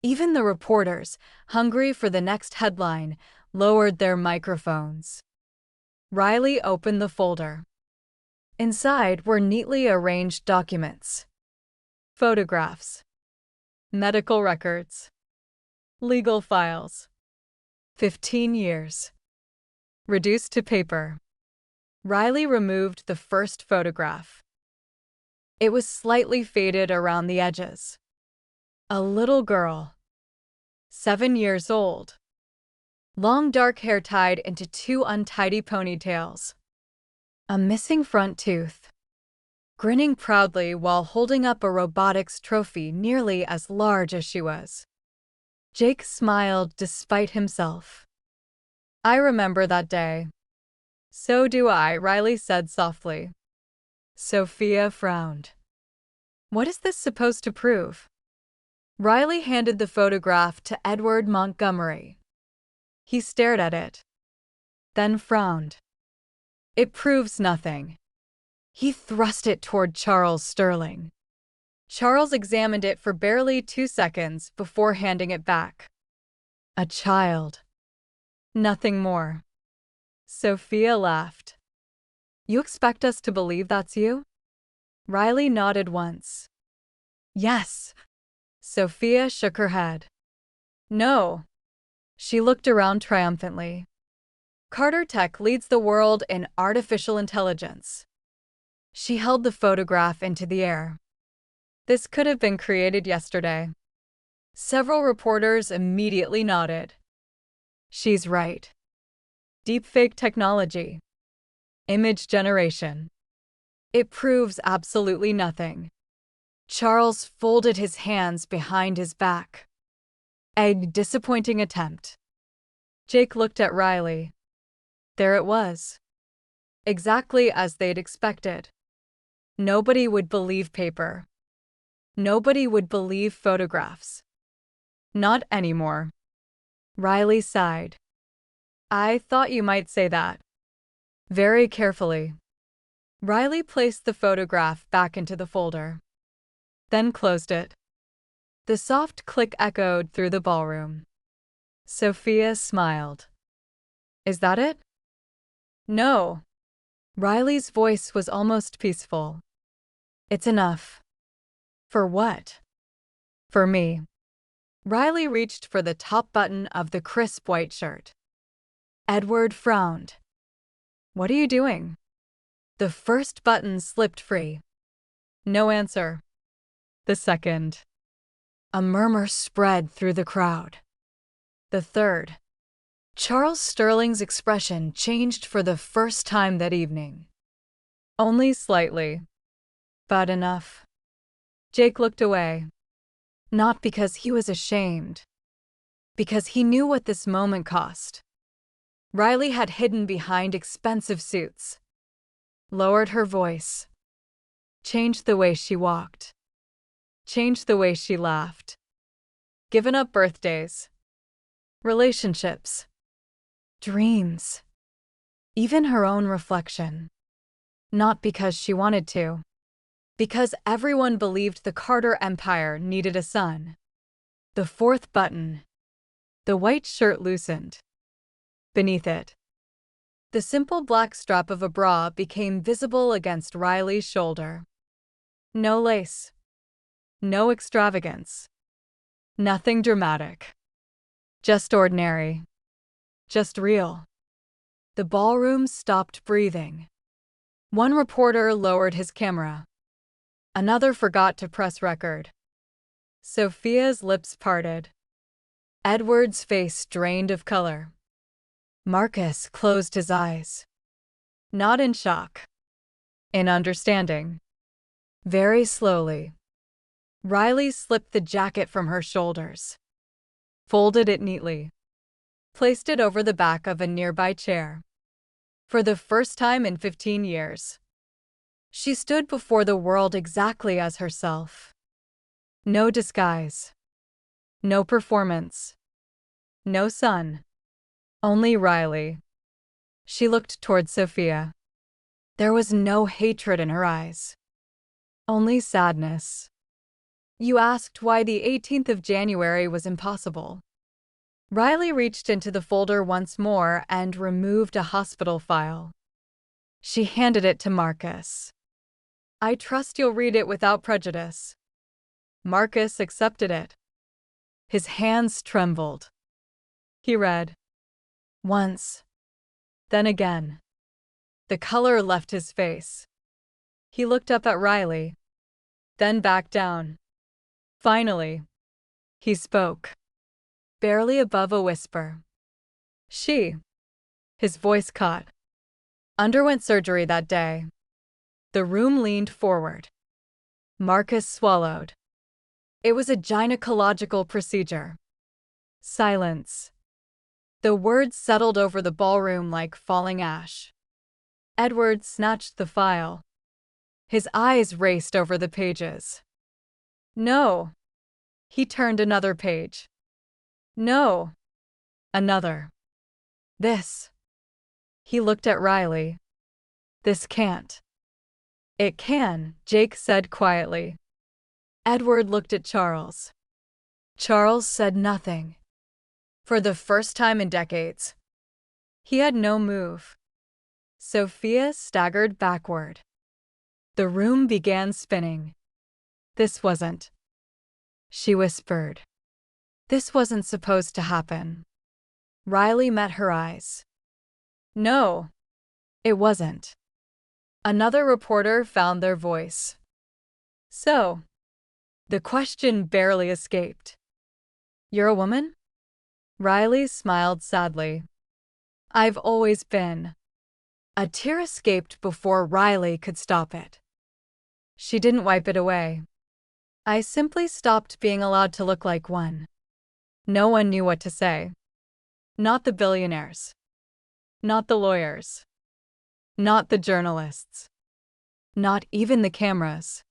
Even the reporters, hungry for the next headline, lowered their microphones. Riley opened the folder. Inside were neatly arranged documents, photographs, medical records, legal files. 15 years. Reduced to paper. Riley removed the first photograph. It was slightly faded around the edges. A little girl, 7 years old. Long dark hair tied into 2 untidy ponytails. A missing front tooth. Grinning proudly while holding up a robotics trophy nearly as large as she was. Jake smiled despite himself. I remember that day. So do I, Riley said softly. Sophia frowned. What is this supposed to prove? Riley handed the photograph to Edward Montgomery. He stared at it, then frowned. It proves nothing. He thrust it toward Charles Sterling. Charles examined it for barely 2 seconds before handing it back. A child. Nothing more. Sophia laughed. You expect us to believe that's you? Riley nodded once. Yes. Sophia shook her head. No. She looked around triumphantly. Carter Tech leads the world in artificial intelligence. She held the photograph into the air. This could have been created yesterday. Several reporters immediately nodded. She's right. Deepfake technology. Image generation. It proves absolutely nothing. Charles folded his hands behind his back. A disappointing attempt. Jake looked at Riley. There it was. Exactly as they'd expected. Nobody would believe paper. Nobody would believe photographs. Not anymore. Riley sighed. I thought you might say that. Very carefully. Riley placed the photograph back into the folder, then closed it. The soft click echoed through the ballroom. Sophia smiled. Is that it? No. Riley's voice was almost peaceful. It's enough. For what? For me. Riley reached for the top button of the crisp white shirt. Edward frowned. What are you doing? The first button slipped free. No answer. The second. A murmur spread through the crowd. The third. Charles Sterling's expression changed for the first time that evening. Only slightly. But enough. Jake looked away. Not because he was ashamed. Because he knew what this moment cost. Riley had hidden behind expensive suits. Lowered her voice. Changed the way she walked. Changed the way she laughed. Given up birthdays. Relationships. Dreams. Even her own reflection. Not because she wanted to. Because everyone believed the Carter Empire needed a son. The fourth button. The white shirt loosened. Beneath it, the simple black strap of a bra became visible against Riley's shoulder. No lace. No extravagance. Nothing dramatic. Just ordinary. Just real. The ballroom stopped breathing. One reporter lowered his camera. Another forgot to press record. Sophia's lips parted. Edward's face drained of color. Marcus closed his eyes. Not in shock. In understanding. Very slowly. Riley slipped the jacket from her shoulders. Folded it neatly. Placed it over the back of a nearby chair. For the first time in 15 years, she stood before the world exactly as herself. No disguise. No performance. No son. Only Riley. She looked toward Sophia. There was no hatred in her eyes. Only sadness. You asked why the 18th of January was impossible. Riley reached into the folder once more and removed a hospital file. She handed it to Marcus. I trust you'll read it without prejudice. Marcus accepted it. His hands trembled. He read. Once. Then again. The color left his face. He looked up at Riley. Then back down. Finally, he spoke. Barely above a whisper. She. His voice caught. Underwent surgery that day. The room leaned forward. Marcus swallowed. It was a gynecological procedure. Silence. The words settled over the ballroom like falling ash. Edward snatched the file. His eyes raced over the pages. No. He turned another page. No. Another. This. He looked at Riley. This can't. It can, Jake said quietly. Edward looked at Charles. Charles said nothing. For the first time in decades, he had no move. Sophia staggered backward. The room began spinning. This wasn't. She whispered. This wasn't supposed to happen. Riley met her eyes. No, it wasn't. Another reporter found their voice. So, the question barely escaped. You're a woman? Riley smiled sadly. I've always been. A tear escaped before Riley could stop it. She didn't wipe it away. I simply stopped being allowed to look like one. No one knew what to say. Not the billionaires. Not the lawyers. Not the journalists. Not even the cameras.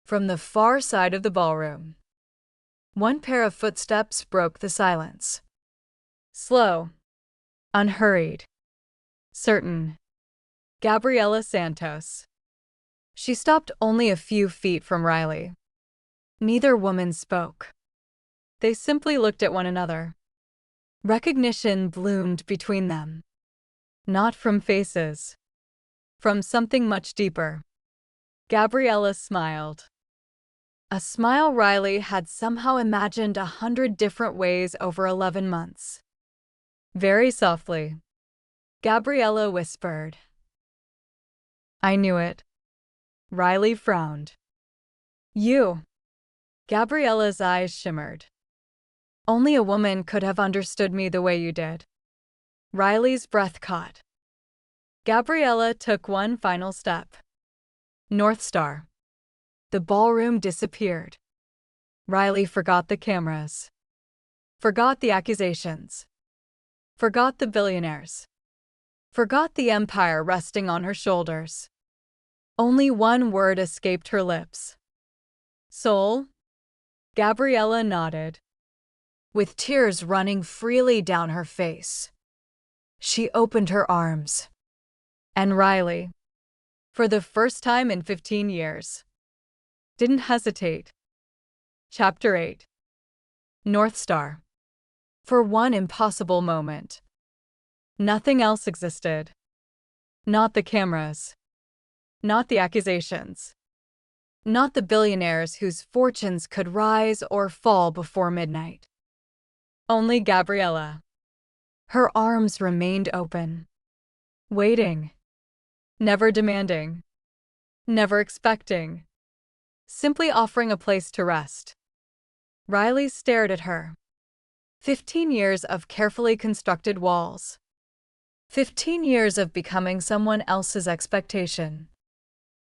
From the far side of the ballroom, one pair of footsteps broke the silence. Slow. Unhurried. Certain. Gabriela Santos. She stopped only a few feet from Riley. Neither woman spoke. They simply looked at one another. Recognition bloomed between them. Not from faces. From something much deeper. Gabriela smiled. A smile Riley had somehow imagined 100 different ways over 11 months. Very softly, Gabriela whispered. I knew it. Riley frowned. You. Gabriela's eyes shimmered. Only a woman could have understood me the way you did. Riley's breath caught. Gabriela took one final step. North Star. The ballroom disappeared. Riley forgot the cameras. Forgot the accusations. Forgot the billionaires. Forgot the empire resting on her shoulders. Only one word escaped her lips. Soul? Gabriela nodded. With tears running freely down her face, she opened her arms. And Riley, for the first time in 15 years, didn't hesitate. Chapter 8. North Star. For one impossible moment. Nothing else existed. Not the cameras. Not the accusations. Not the billionaires whose fortunes could rise or fall before midnight. Only Gabriela. Her arms remained open. Waiting. Never demanding. Never expecting. Simply offering a place to rest. Riley stared at her. 15 years of carefully constructed walls. 15 years of becoming someone else's expectation.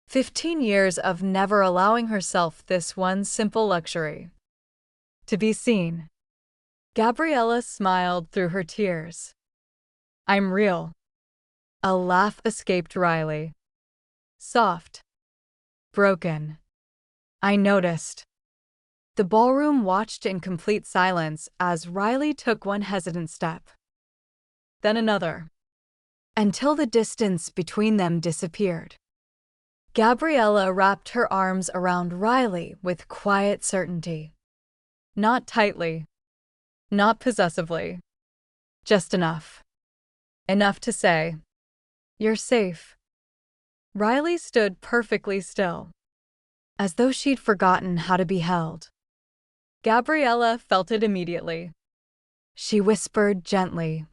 15 years of never allowing herself this one simple luxury. To be seen. Gabriela smiled through her tears. I'm real. A laugh escaped Riley. Soft. Broken. I noticed. The ballroom watched in complete silence as Riley took one hesitant step. Then another. Until the distance between them disappeared. Gabriella wrapped her arms around Riley with quiet certainty. Not tightly. Not possessively. Just enough. Enough to say, "You're safe." Riley stood perfectly still, as though she'd forgotten how to be held. Gabriella felt it immediately. She whispered gently,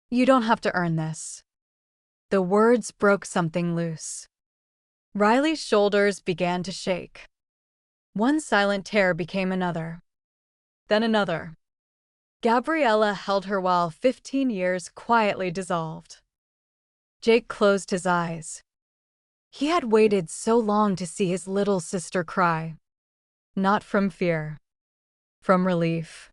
"You don't have to earn this." The words broke something loose. Riley's shoulders began to shake. One silent tear became another. Then another. Gabriella held her while 15 years quietly dissolved. Jake closed his eyes. He had waited so long to see his little sister cry. Not from fear. From relief.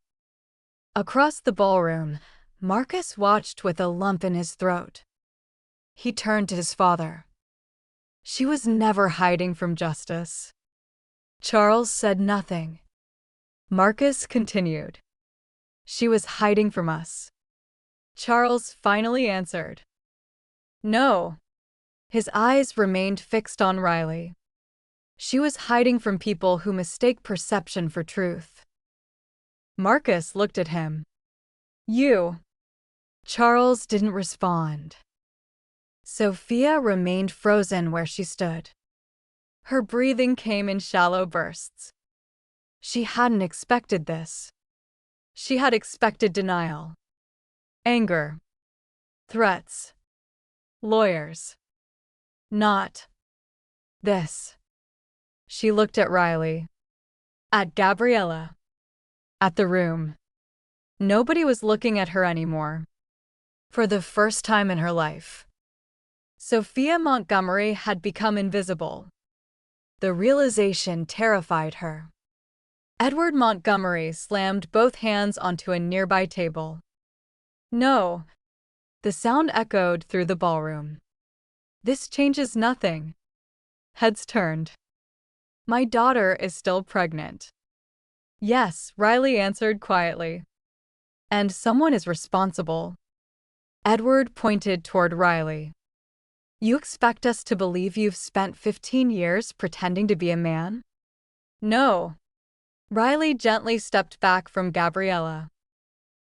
Across the ballroom, Marcus watched with a lump in his throat. He turned to his father. She was never hiding from justice. Charles said nothing. Marcus continued. She was hiding from us. Charles finally answered. No. His eyes remained fixed on Riley. She was hiding from people who mistake perception for truth. Marcus looked at him. You. Charles didn't respond. Sophia remained frozen where she stood. Her breathing came in shallow bursts. She hadn't expected this. She had expected denial. Anger. Threats. Lawyers. Not this. She looked at Riley. At Gabriella. At the room. Nobody was looking at her anymore. For the first time in her life. Sophia Montgomery had become invisible. The realization terrified her. Edward Montgomery slammed both hands onto a nearby table. No. The sound echoed through the ballroom. This changes nothing. Heads turned. My daughter is still pregnant. Yes, Riley answered quietly. And someone is responsible. Edward pointed toward Riley. You expect us to believe you've spent 15 years pretending to be a man? No. Riley gently stepped back from Gabriella.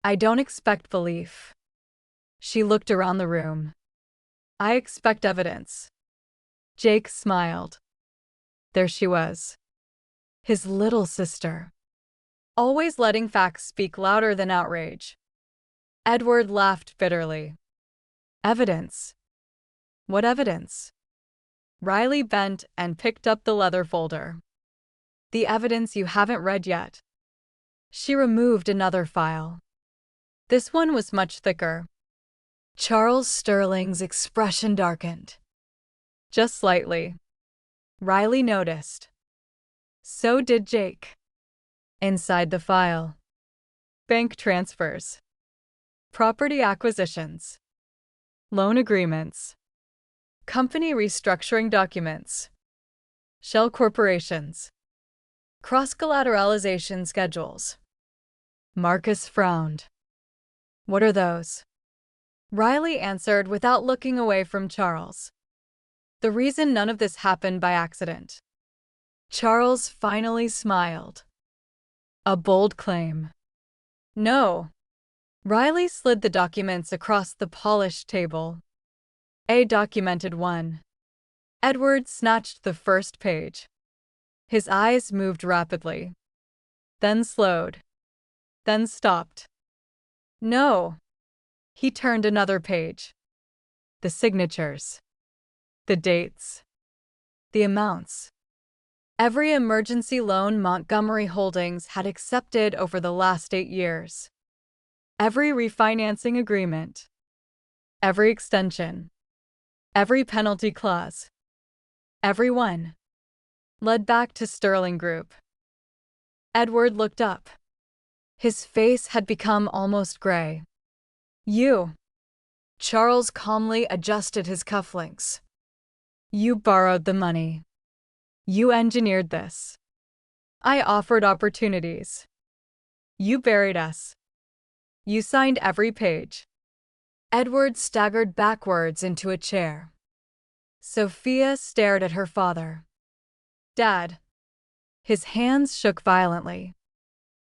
I don't expect belief. She looked around the room. I expect evidence. Jake smiled. There she was. His little sister. Always letting facts speak louder than outrage. Edward laughed bitterly. Evidence? What evidence? Riley bent and picked up the leather folder. The evidence you haven't read yet. She removed another file. This one was much thicker. Charles Sterling's expression darkened. Just slightly. Riley noticed. So did Jake. Inside the file. Bank transfers. Property acquisitions. Loan agreements. Company restructuring documents. Shell corporations. Cross-collateralization schedules. Marcus frowned. What are those? Riley answered without looking away from Charles. The reason none of this happened by accident. Charles finally smiled. A bold claim. No. Riley slid the documents across the polished table. A documented one. Edward snatched the first page. His eyes moved rapidly. Then slowed. Then stopped. No. He turned another page. The signatures. The dates. The amounts. Every emergency loan Montgomery Holdings had accepted over the last 8 years. Every refinancing agreement. Every extension. Every penalty clause. Every one. Led back to Sterling Group. Edward looked up. His face had become almost gray. You. Charles calmly adjusted his cufflinks. You borrowed the money. You engineered this. I offered opportunities. You buried us. You signed every page. Edward staggered backwards into a chair. Sophia stared at her father. Dad. His hands shook violently.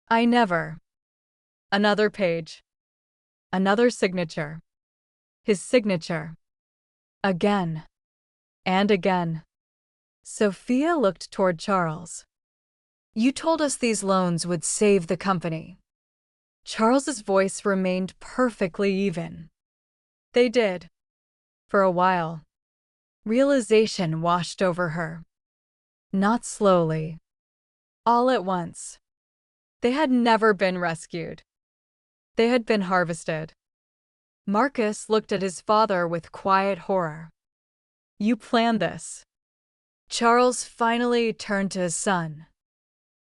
I never. Another page. Another signature. His signature. Again. And again. Sophia looked toward Charles. You told us these loans would save the company. Charles's voice remained perfectly even. They did. For a while. Realization washed over her. Not slowly. All at once. They had never been rescued. They had been harvested. Marcus looked at his father with quiet horror. You planned this. Charles finally turned to his son.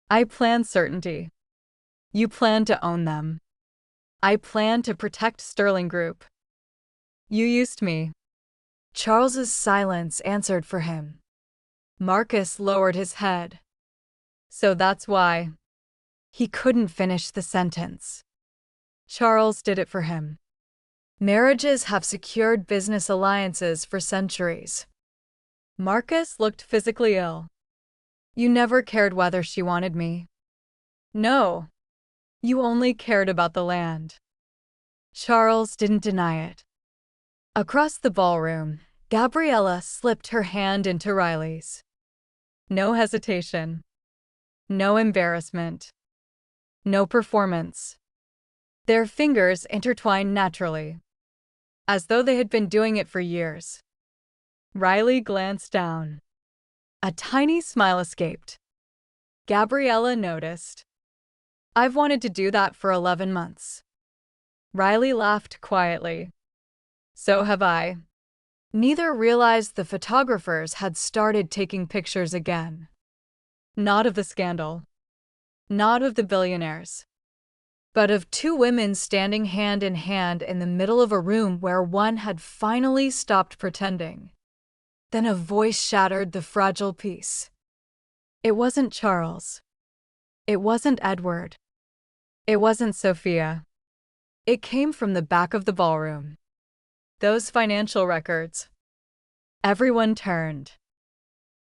I planned certainty. You planned to own them. I planned to protect Sterling Group. You used me. Charles's silence answered for him. Marcus lowered his head. So that's why. He couldn't finish the sentence. Charles did it for him. Marriages have secured business alliances for centuries. Marcus looked physically ill. You never cared whether she wanted me. No. You only cared about the land. Charles didn't deny it. Across the ballroom, Gabriella slipped her hand into Riley's. No hesitation. No embarrassment. No performance. Their fingers intertwined naturally, as though they had been doing it for years. Riley glanced down. A tiny smile escaped. Gabriella noticed. I've wanted to do that for 11 months. Riley laughed quietly. So have I. Neither realized the photographers had started taking pictures again. Not of the scandal. Not of the billionaires. But of two women standing hand in hand in the middle of a room where one had finally stopped pretending. Then a voice shattered the fragile peace. It wasn't Charles. It wasn't Edward. It wasn't Sophia. It came from the back of the ballroom. Those financial records. Everyone turned.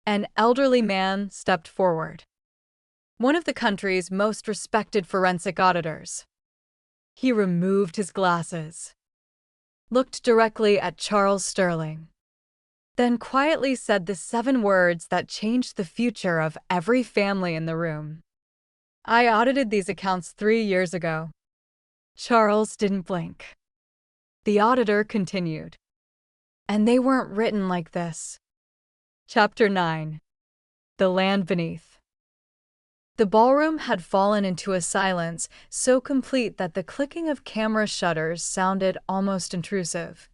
An elderly man stepped forward. One of the country's most respected forensic auditors. He removed his glasses, looked directly at Charles Sterling, then quietly said the 7 words that changed the future of every family in the room. I audited these accounts 3 years ago. Charles didn't blink. The auditor continued. And they weren't written like this. Chapter 9. The Land Beneath. The ballroom had fallen into a silence so complete that the clicking of camera shutters sounded almost intrusive.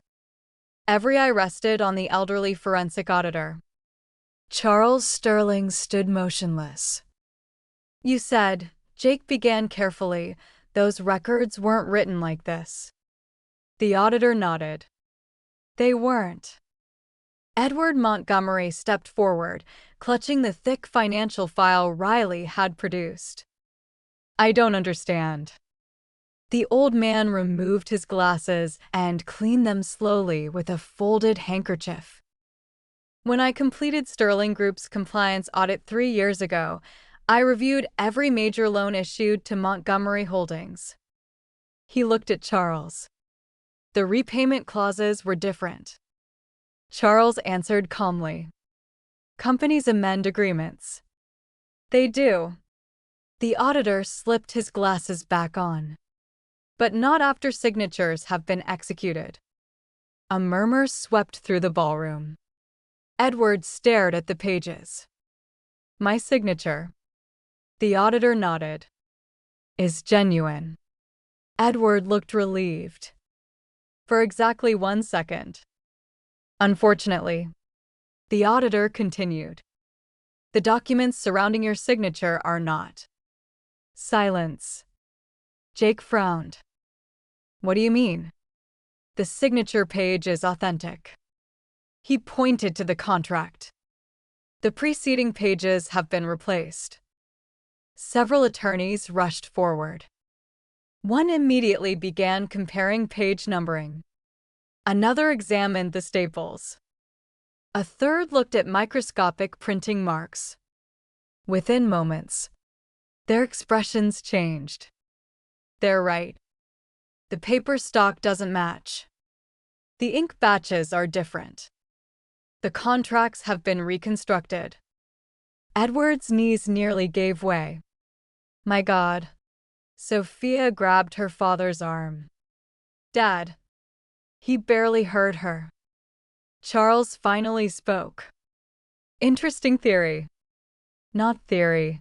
Every eye rested on the elderly forensic auditor. Charles Sterling stood motionless. You said, Jake began carefully, those records weren't written like this. The auditor nodded. They weren't. Edward Montgomery stepped forward, clutching the thick financial file Riley had produced. I don't understand. The old man removed his glasses and cleaned them slowly with a folded handkerchief. When I completed Sterling Group's compliance audit 3 years ago, I reviewed every major loan issued to Montgomery Holdings. He looked at Charles. The repayment clauses were different. Charles answered calmly. Companies amend agreements. They do. The auditor slipped his glasses back on. But not after signatures have been executed. A murmur swept through the ballroom. Edward stared at the pages. My signature. The auditor nodded. Is genuine. Edward looked relieved. For exactly 1 second. Unfortunately. The auditor continued. The documents surrounding your signature are not. Silence. Jake frowned. What do you mean? The signature page is authentic. He pointed to the contract. The preceding pages have been replaced. Several attorneys rushed forward. One immediately began comparing page numbering. Another examined the staples. A third looked at microscopic printing marks. Within moments, their expressions changed. They're right. The paper stock doesn't match. The ink batches are different. The contracts have been reconstructed. Edward's knees nearly gave way. My God. Sophia grabbed her father's arm. Dad. He barely heard her. Charles finally spoke. Interesting theory. Not theory.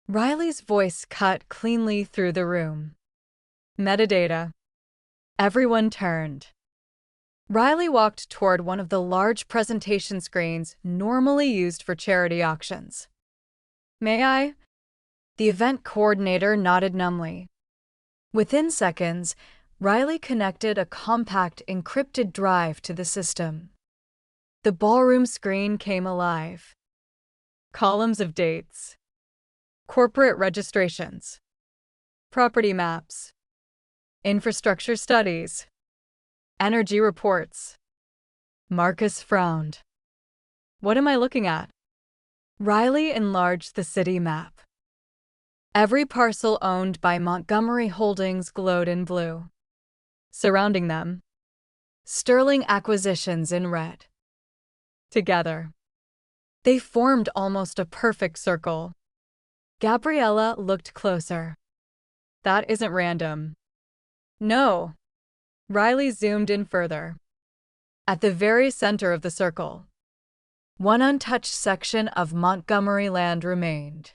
Riley's voice cut cleanly through the room. Metadata. Everyone turned. Riley walked toward one of the large presentation screens normally used for charity auctions. May I? The event coordinator nodded numbly. Within seconds, Riley connected a compact encrypted drive to the system. The ballroom screen came alive. Columns of dates. Corporate registrations. Property maps. Infrastructure studies. Energy reports. Marcus frowned. What am I looking at? Riley enlarged the city map. Every parcel owned by Montgomery Holdings glowed in blue. Surrounding them, Sterling acquisitions in red. Together, they formed almost a perfect circle. Gabriella looked closer. That isn't random. No. Riley zoomed in further. At the very center of the circle, one untouched section of Montgomery land remained.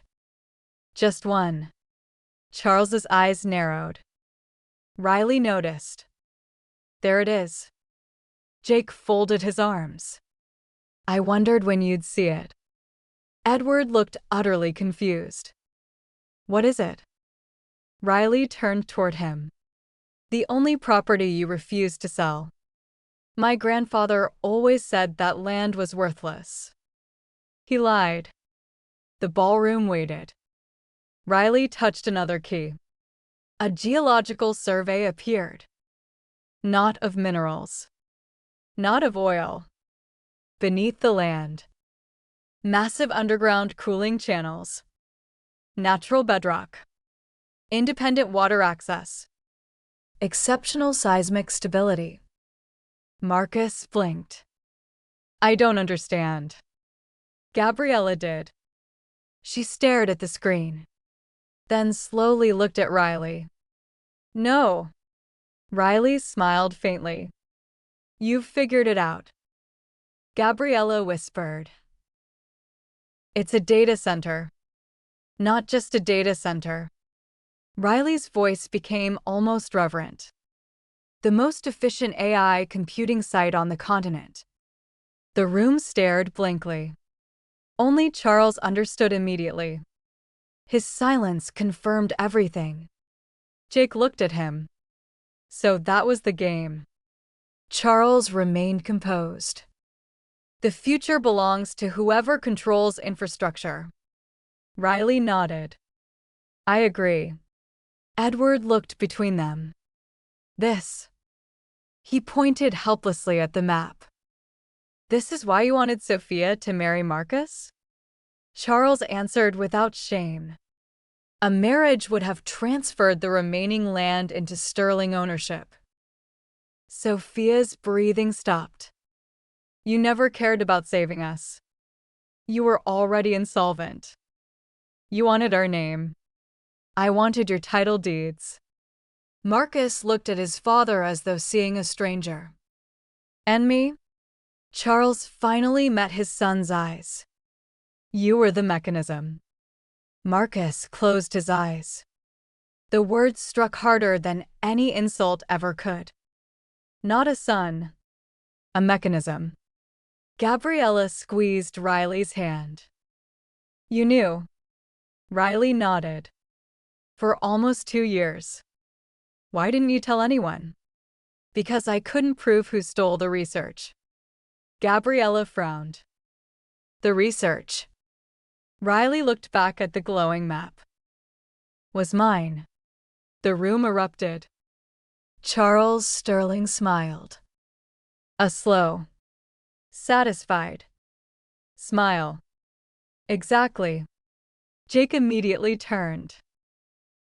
Just one. Charles's eyes narrowed. Riley noticed. There it is. Jake folded his arms. I wondered when you'd see it. Edward looked utterly confused. What is it? Riley turned toward him. The only property you refused to sell. My grandfather always said that land was worthless. He lied. The ballroom waited. Riley touched another key. A geological survey appeared. Not of minerals. Not of oil. Beneath the land. Massive underground cooling channels. Natural bedrock. Independent water access. Exceptional seismic stability. Marcus blinked. I don't understand. Gabriella did. She stared at the screen, then slowly looked at Riley. No. Riley smiled faintly. You've figured it out. Gabriella whispered. It's a data center. Not just a data center. Riley's voice became almost reverent. The most efficient AI computing site on the continent. The room stared blankly. Only Charles understood immediately. His silence confirmed everything. Jake looked at him. So that was the game. Charles remained composed. The future belongs to whoever controls infrastructure. Riley nodded. I agree. Edward looked between them. This. He pointed helplessly at the map. This is why you wanted Sophia to marry Marcus? Charles answered without shame. A marriage would have transferred the remaining land into Sterling ownership. Sophia's breathing stopped. You never cared about saving us. You were already insolvent. You wanted our name. I wanted your title deeds. Marcus looked at his father as though seeing a stranger. And me? Charles finally met his son's eyes. You were the mechanism. Marcus closed his eyes. The words struck harder than any insult ever could. Not a son. A mechanism. Gabriella squeezed Riley's hand. You knew. Riley nodded. For almost 2 years. Why didn't you tell anyone? Because I couldn't prove who stole the research. Gabriella frowned. The research. Riley looked back at the glowing map. Was mine. The room erupted. Charles Sterling smiled. A slow, satisfied smile. Exactly. Jake immediately turned.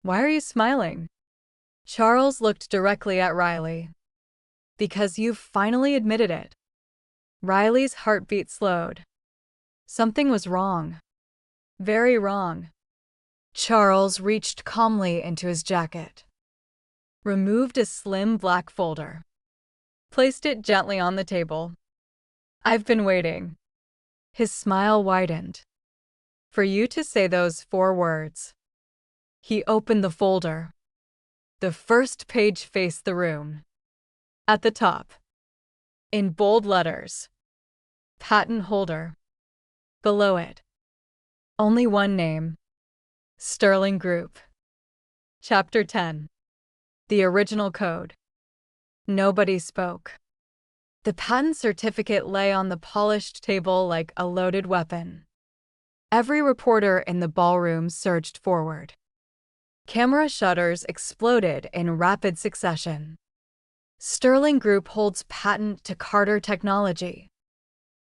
Why are you smiling? Charles looked directly at Riley. Because you've finally admitted it. Riley's heartbeat slowed. Something was wrong. Very wrong. Charles reached calmly into his jacket, removed a slim black folder, placed it gently on the table. I've been waiting. His smile widened. For you to say those 4 words. He opened the folder. The first page faced the room. At the top, in bold letters, patent holder. Below it, only one name, Sterling Group. Chapter 10. The original code. Nobody spoke. The patent certificate lay on the polished table like a loaded weapon. Every reporter in the ballroom surged forward. Camera shutters exploded in rapid succession. Sterling Group holds patent to Carter technology.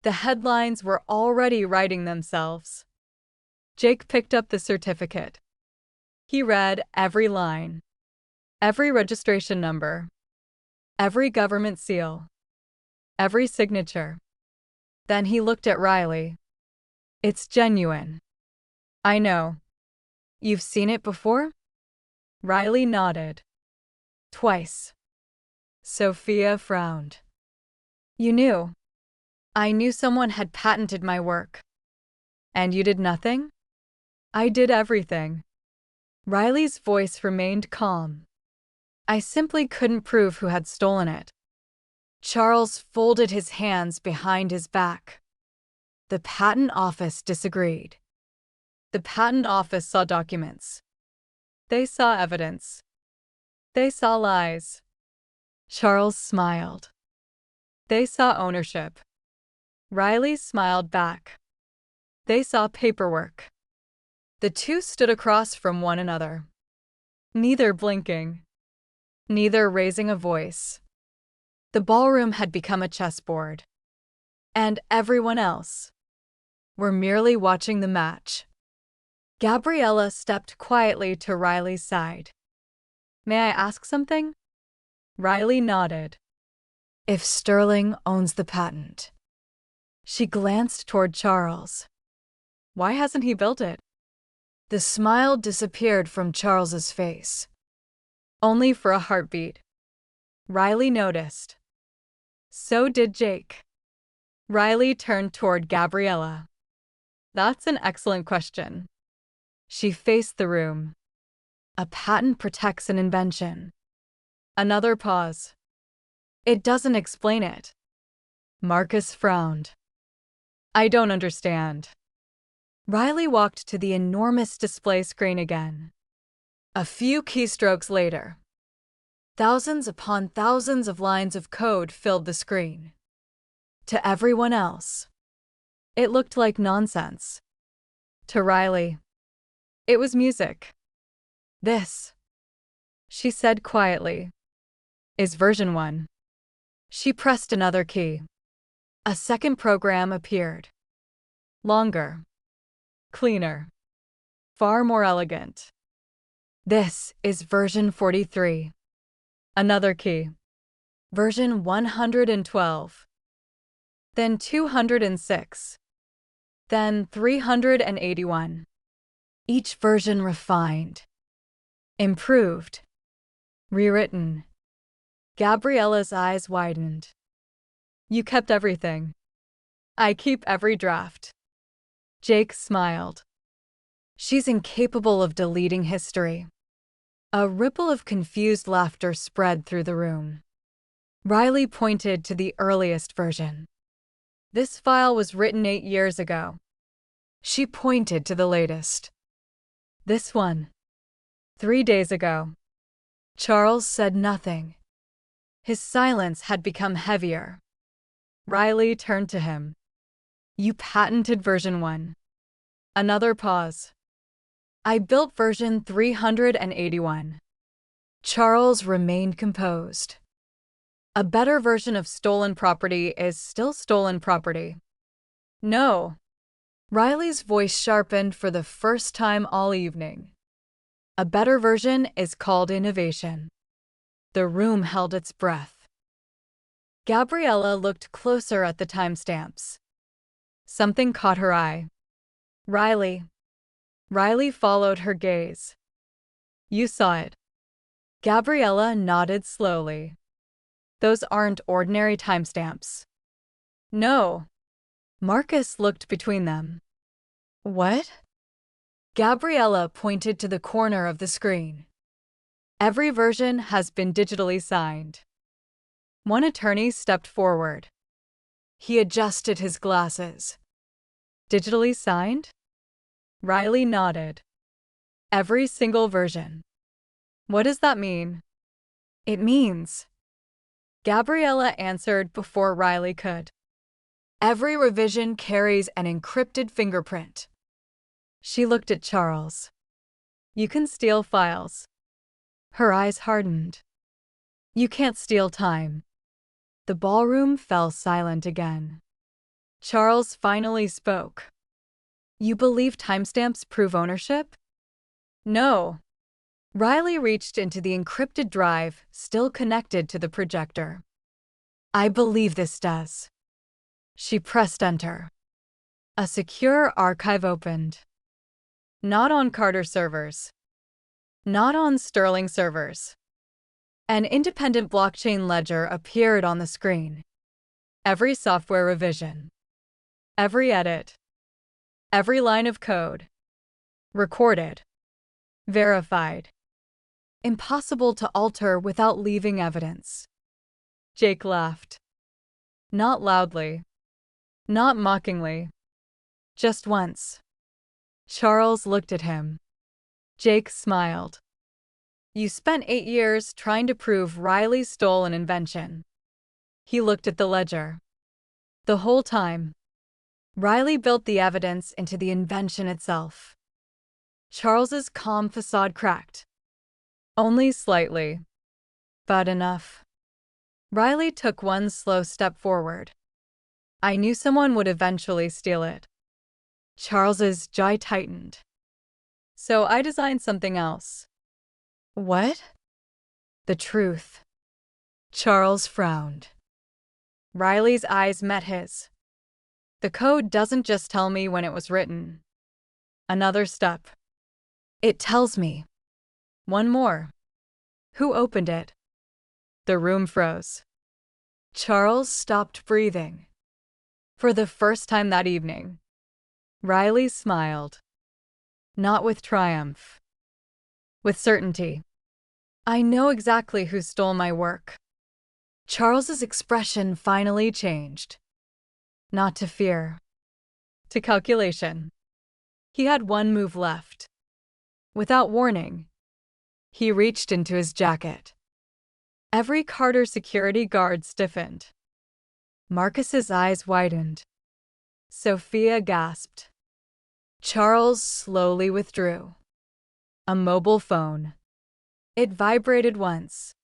The headlines were already writing themselves. Jake picked up the certificate. He read every line, every registration number, every government seal, every signature. Then he looked at Riley. It's genuine. I know. You've seen it before? Riley nodded. Twice. Sophia frowned. You knew. I knew someone had patented my work. And you did nothing? I did everything. Riley's voice remained calm. I simply couldn't prove who had stolen it. Charles folded his hands behind his back. The patent office disagreed. The patent office saw documents. They saw evidence. They saw lies. Charles smiled. They saw ownership. Riley smiled back. They saw paperwork. The two stood across from one another, neither blinking, neither raising a voice. The ballroom had become a chessboard, and everyone else were merely watching the match. Gabriella stepped quietly to Riley's side. May I ask something? Riley nodded. If Sterling owns the patent. She glanced toward Charles. Why hasn't he built it? The smile disappeared from Charles's face. Only for a heartbeat. Riley noticed. So did Jake. Riley turned toward Gabriella. That's an excellent question. She faced the room. A patent protects an invention. Another pause. It doesn't explain it. Marcus frowned. I don't understand. Riley walked to the enormous display screen again. A few keystrokes later, thousands upon thousands of lines of code filled the screen. To everyone else, it looked like nonsense. To Riley, it was music. This, she said quietly, is version 1. She pressed another key. A second program appeared. Longer. Cleaner. Far more elegant. This is version 43. Another key. Version 112. Then 206. Then 381. Each version refined. Improved. Rewritten. Gabriella's eyes widened. You kept everything. I keep every draft. Jake smiled. She's incapable of deleting history. A ripple of confused laughter spread through the room. Riley pointed to the earliest version. This file was written 8 years ago. She pointed to the latest. This one. 3 days ago. Charles said nothing. His silence had become heavier. Riley turned to him. You patented version 1. Another pause. I built version 381. Charles remained composed. A better version of stolen property is still stolen property. No. Riley's voice sharpened for the first time all evening. A better version is called innovation. The room held its breath. Gabriella looked closer at the timestamps. Something caught her eye. Riley. Riley followed her gaze. You saw it. Gabriella nodded slowly. Those aren't ordinary timestamps. No. Marcus looked between them. What? Gabriella pointed to the corner of the screen. Every version has been digitally signed. One attorney stepped forward. He adjusted his glasses. Digitally signed? Riley nodded. Every single version. What does that mean? It means. Gabriella answered before Riley could. Every revision carries an encrypted fingerprint. She looked at Charles. You can steal files. Her eyes hardened. You can't steal time. The ballroom fell silent again. Charles finally spoke. You believe timestamps prove ownership? No. Riley reached into the encrypted drive, still connected to the projector. I believe this does. She pressed enter. A secure archive opened. Not on Carter servers. Not on Sterling servers. An independent blockchain ledger appeared on the screen. Every software revision. Every edit. Every line of code. Recorded. Verified. Impossible to alter without leaving evidence. Jake laughed. Not loudly. Not mockingly. Just once. Charles looked at him. Jake smiled. You spent 8 years trying to prove Riley stole an invention. He looked at the ledger. The whole time, Riley built the evidence into the invention itself. Charles's calm facade cracked. Only slightly. But enough. Riley took one slow step forward. I knew someone would eventually steal it. Charles's jaw tightened. So I designed something else. What? The truth. Charles frowned. Riley's eyes met his. The code doesn't just tell me when it was written. Another step. It tells me. One more. Who opened it? The room froze. Charles stopped breathing. For the first time that evening, Riley smiled. Not with triumph. With certainty. I know exactly who stole my work. Charles's expression finally changed. Not to fear. To calculation. He had one move left. Without warning, he reached into his jacket. Every Carter security guard stiffened. Marcus's eyes widened. Sophia gasped. Charles slowly withdrew. A mobile phone. It vibrated once.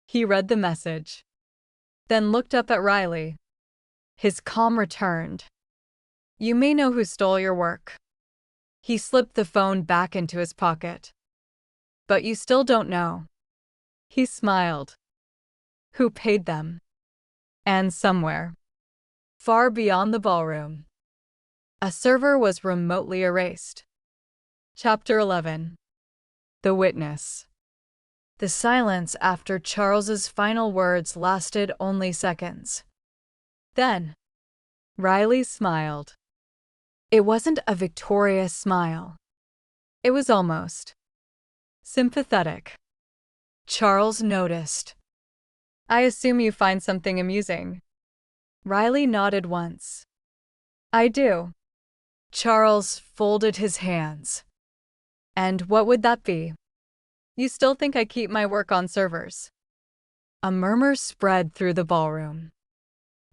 He read the message. Then looked up at Riley. His calm returned. You may know who stole your work. He slipped the phone back into his pocket. But you still don't know. He smiled. Who paid them? And somewhere, far beyond the ballroom, a server was remotely erased. Chapter 11. The Witness. The silence after Charles's final words lasted only seconds. Then, Riley smiled. It wasn't a victorious smile. It was almost sympathetic. Charles noticed. I assume you find something amusing. Riley nodded once. I do. Charles folded his hands. And what would that be? You still think I keep my work on servers? A murmur spread through the ballroom.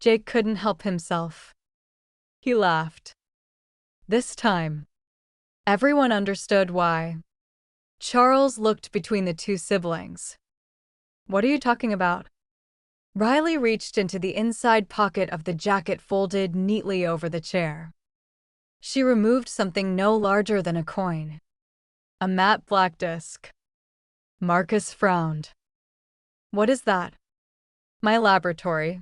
Jake couldn't help himself. He laughed. This time, everyone understood why. Charles looked between the two siblings. What are you talking about? Riley reached into the inside pocket of the jacket folded neatly over the chair. She removed something no larger than a coin. A matte black disc. Marcus frowned. What is that? My laboratory.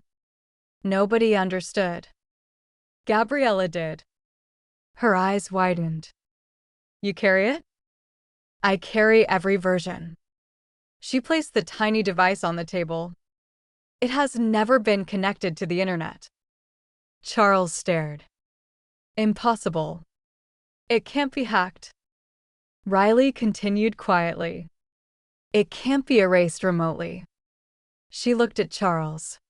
Nobody understood. Gabriella did. Her eyes widened. You carry it? I carry every version. She placed the tiny device on the table. It has never been connected to the internet. Charles stared. Impossible. It can't be hacked. Riley continued quietly. It can't be erased remotely. She looked at Charles.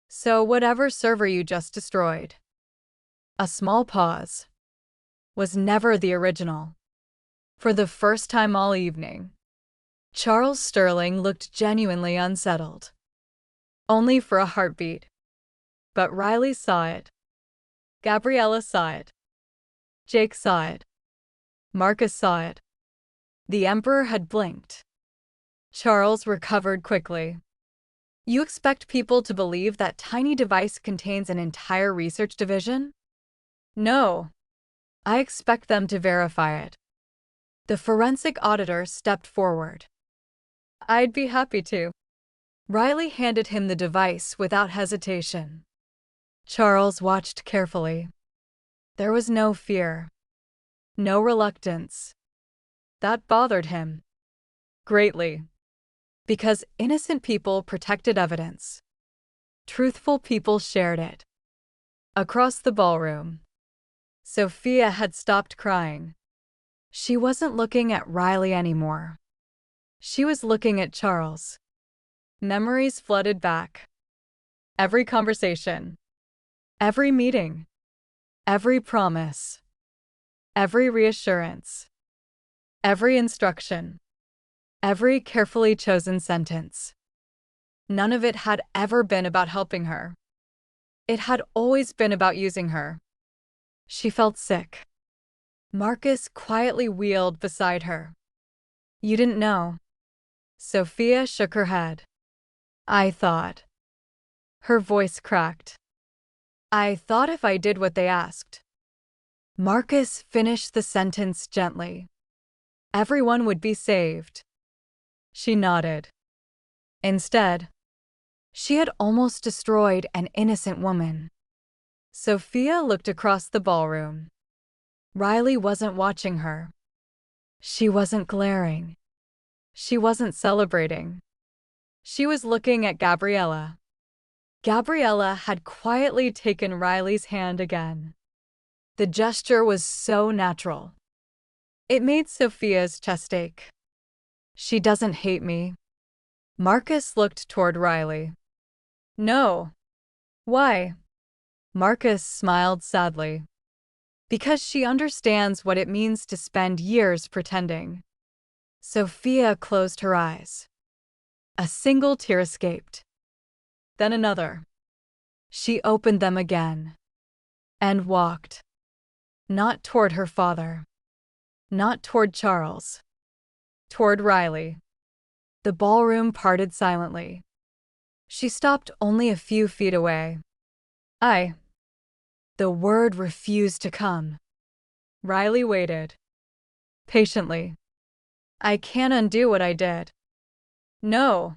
So whatever server you just destroyed. A small pause. Was never the original. For the first time all evening, Charles Sterling looked genuinely unsettled. Only for a heartbeat. But Riley saw it. Gabriella saw it. Jake saw it. Marcus saw it. The Emperor had blinked. Charles recovered quickly. You expect people to believe that tiny device contains an entire research division? No. I expect them to verify it. The forensic auditor stepped forward. I'd be happy to. Riley handed him the device without hesitation. Charles watched carefully. There was no fear. No reluctance. That bothered him. Greatly. Because innocent people protected evidence. Truthful people shared it. Across the ballroom, Sophia had stopped crying. She wasn't looking at Riley anymore. She was looking at Charles. Memories flooded back. Every conversation. Every meeting. Every promise. Every reassurance. Every instruction. Every carefully chosen sentence. None of it had ever been about helping her. It had always been about using her. She felt sick. Marcus quietly wheeled beside her. You didn't know. Sophia shook her head. I thought. Her voice cracked. I thought if I did what they asked. Marcus finished the sentence gently. Everyone would be saved. She nodded. Instead, she had almost destroyed an innocent woman. Sophia looked across the ballroom. Riley wasn't watching her. She wasn't glaring. She wasn't celebrating. She was looking at Gabriella. Gabriella had quietly taken Riley's hand again. The gesture was so natural. It made Sophia's chest ache. She doesn't hate me. Marcus looked toward Riley. No. Why? Marcus smiled sadly. Because she understands what it means to spend years pretending. Sophia closed her eyes. A single tear escaped. Then another. She opened them again. And walked. Not toward her father. Not toward Charles. Toward Riley. The ballroom parted silently. She stopped only a few feet away. The word refused to come. Riley waited. Patiently. I can't undo what I did. No.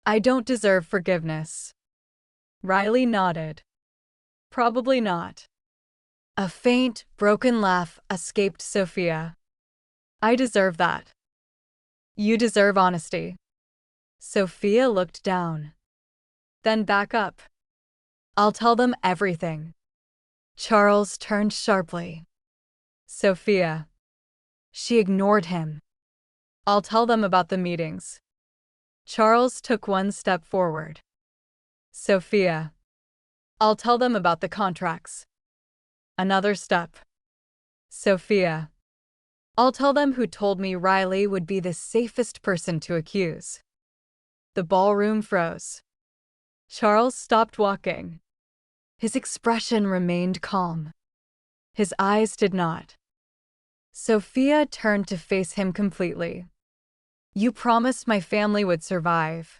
I don't deserve forgiveness. Riley nodded. Probably not. A faint, broken laugh escaped Sophia. I deserve that. You deserve honesty. Sophia looked down. Then back up. I'll tell them everything. Charles turned sharply. Sophia. She ignored him. I'll tell them about the meetings. Charles took one step forward. Sophia. I'll tell them about the contracts. Another step. Sophia. I'll tell them who told me Riley would be the safest person to accuse. The ballroom froze. Charles stopped walking. His expression remained calm. His eyes did not. Sophia turned to face him completely. "You promised my family would survive."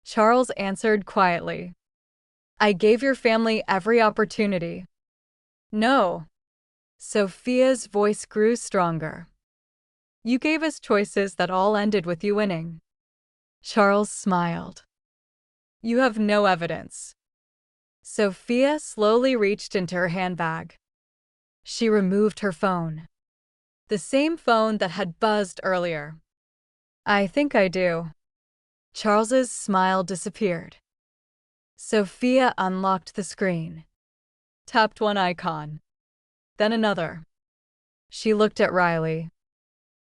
Charles answered quietly. "I gave your family every opportunity." "No." Sophia's voice grew stronger. "You gave us choices that all ended with you winning." Charles smiled. "You have no evidence." Sophia slowly reached into her handbag. She removed her phone. The same phone that had buzzed earlier. "I think I do." Charles's smile disappeared. Sophia unlocked the screen. Tapped one icon. Then another. She looked at Riley.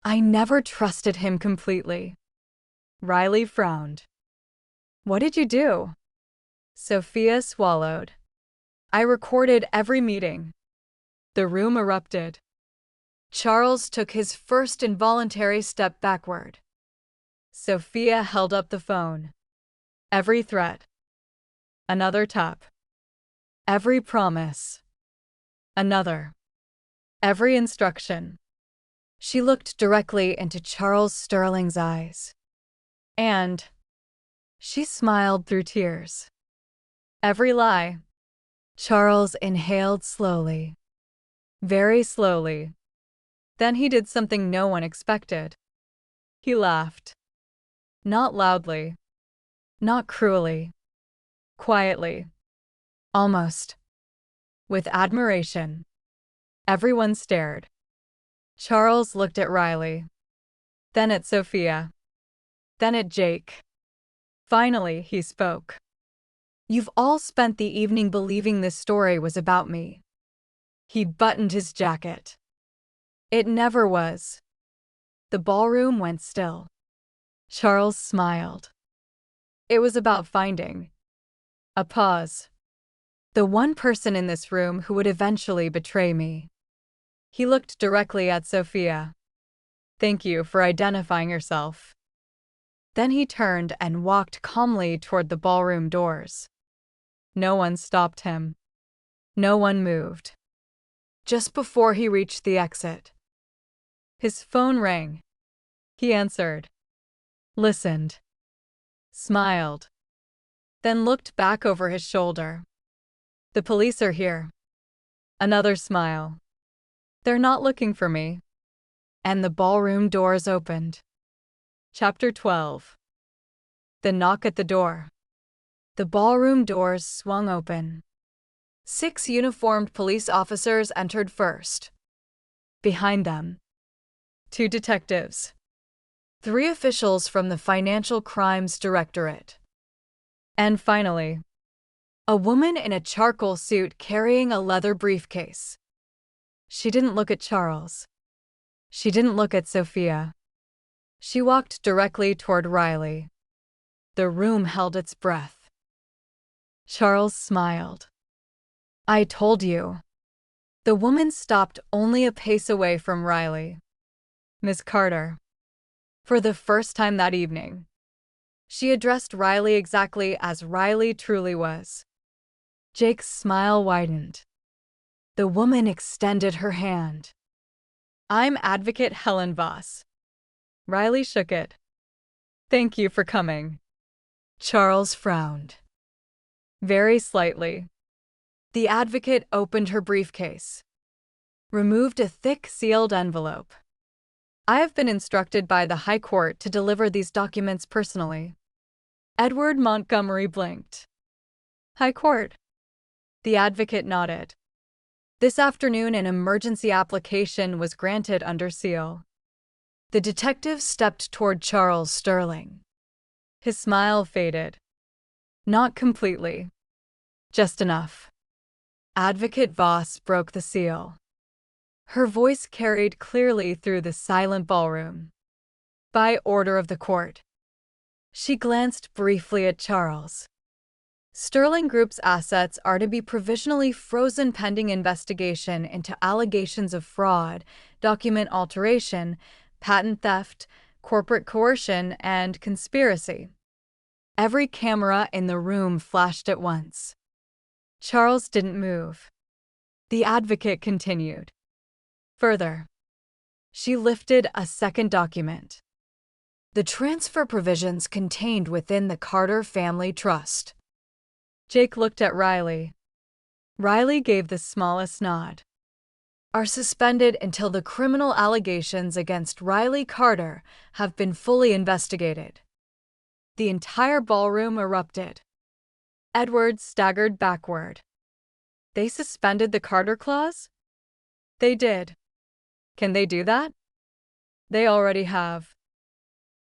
"I never trusted him completely." Riley frowned. "What did you do?" Sophia swallowed. "I recorded every meeting." The room erupted. Charles took his first involuntary step backward. Sophia held up the phone. Every threat. Another tap. Every promise. Another. Every instruction. She looked directly into Charles Sterling's eyes. And she smiled through tears. Every lie. Charles inhaled slowly. Very slowly. Then he did something no one expected. He laughed. Not loudly. Not cruelly. Quietly. Almost. With admiration. Everyone stared. Charles looked at Riley. Then at Sophia. Then at Jake. Finally, he spoke. "You've all spent the evening believing this story was about me." He buttoned his jacket. "It never was." The ballroom went still. Charles smiled. "It was about finding." A pause. "The one person in this room who would eventually betray me." He looked directly at Sophia. "Thank you for identifying yourself." Then he turned and walked calmly toward the ballroom doors. No one stopped him. No one moved. Just before he reached the exit, his phone rang. He answered, listened, smiled, then looked back over his shoulder. "The police are here." Another smile. "They're not looking for me." And the ballroom doors opened. Chapter 12. The knock at the door. The ballroom doors swung open. 6 uniformed police officers entered first. Behind them, 2 detectives. 3 officials from the Financial Crimes Directorate. And finally, a woman in a charcoal suit carrying a leather briefcase. She didn't look at Charles. She didn't look at Sophia. She walked directly toward Riley. The room held its breath. Charles smiled. "I told you." The woman stopped only a pace away from Riley. "Miss Carter." For the first time that evening, she addressed Riley exactly as Riley truly was. Jake's smile widened. The woman extended her hand. "I'm Advocate Helen Voss." Riley shook it. "Thank you for coming." Charles frowned. Very slightly. The advocate opened her briefcase. Removed a thick sealed envelope. "I have been instructed by the High Court to deliver these documents personally." Edward Montgomery blinked. "High Court?" The advocate nodded. "This afternoon an emergency application was granted under seal." The detective stepped toward Charles Sterling. His smile faded. "Not completely. Just enough." Advocate Voss broke the seal. Her voice carried clearly through the silent ballroom. "By order of the court." She glanced briefly at Charles. "Sterling Group's assets are to be provisionally frozen pending investigation into allegations of fraud, document alteration, patent theft, corporate coercion, and conspiracy." Every camera in the room flashed at once. Charles didn't move. The advocate continued. Further, she lifted a second document. The transfer provisions contained within the Carter Family Trust. Jake looked at Riley. Riley gave the smallest nod. Are suspended until the criminal allegations against Riley Carter have been fully investigated. The entire ballroom erupted. Edward staggered backward. They suspended the Carter clause? They did. Can they do that? They already have.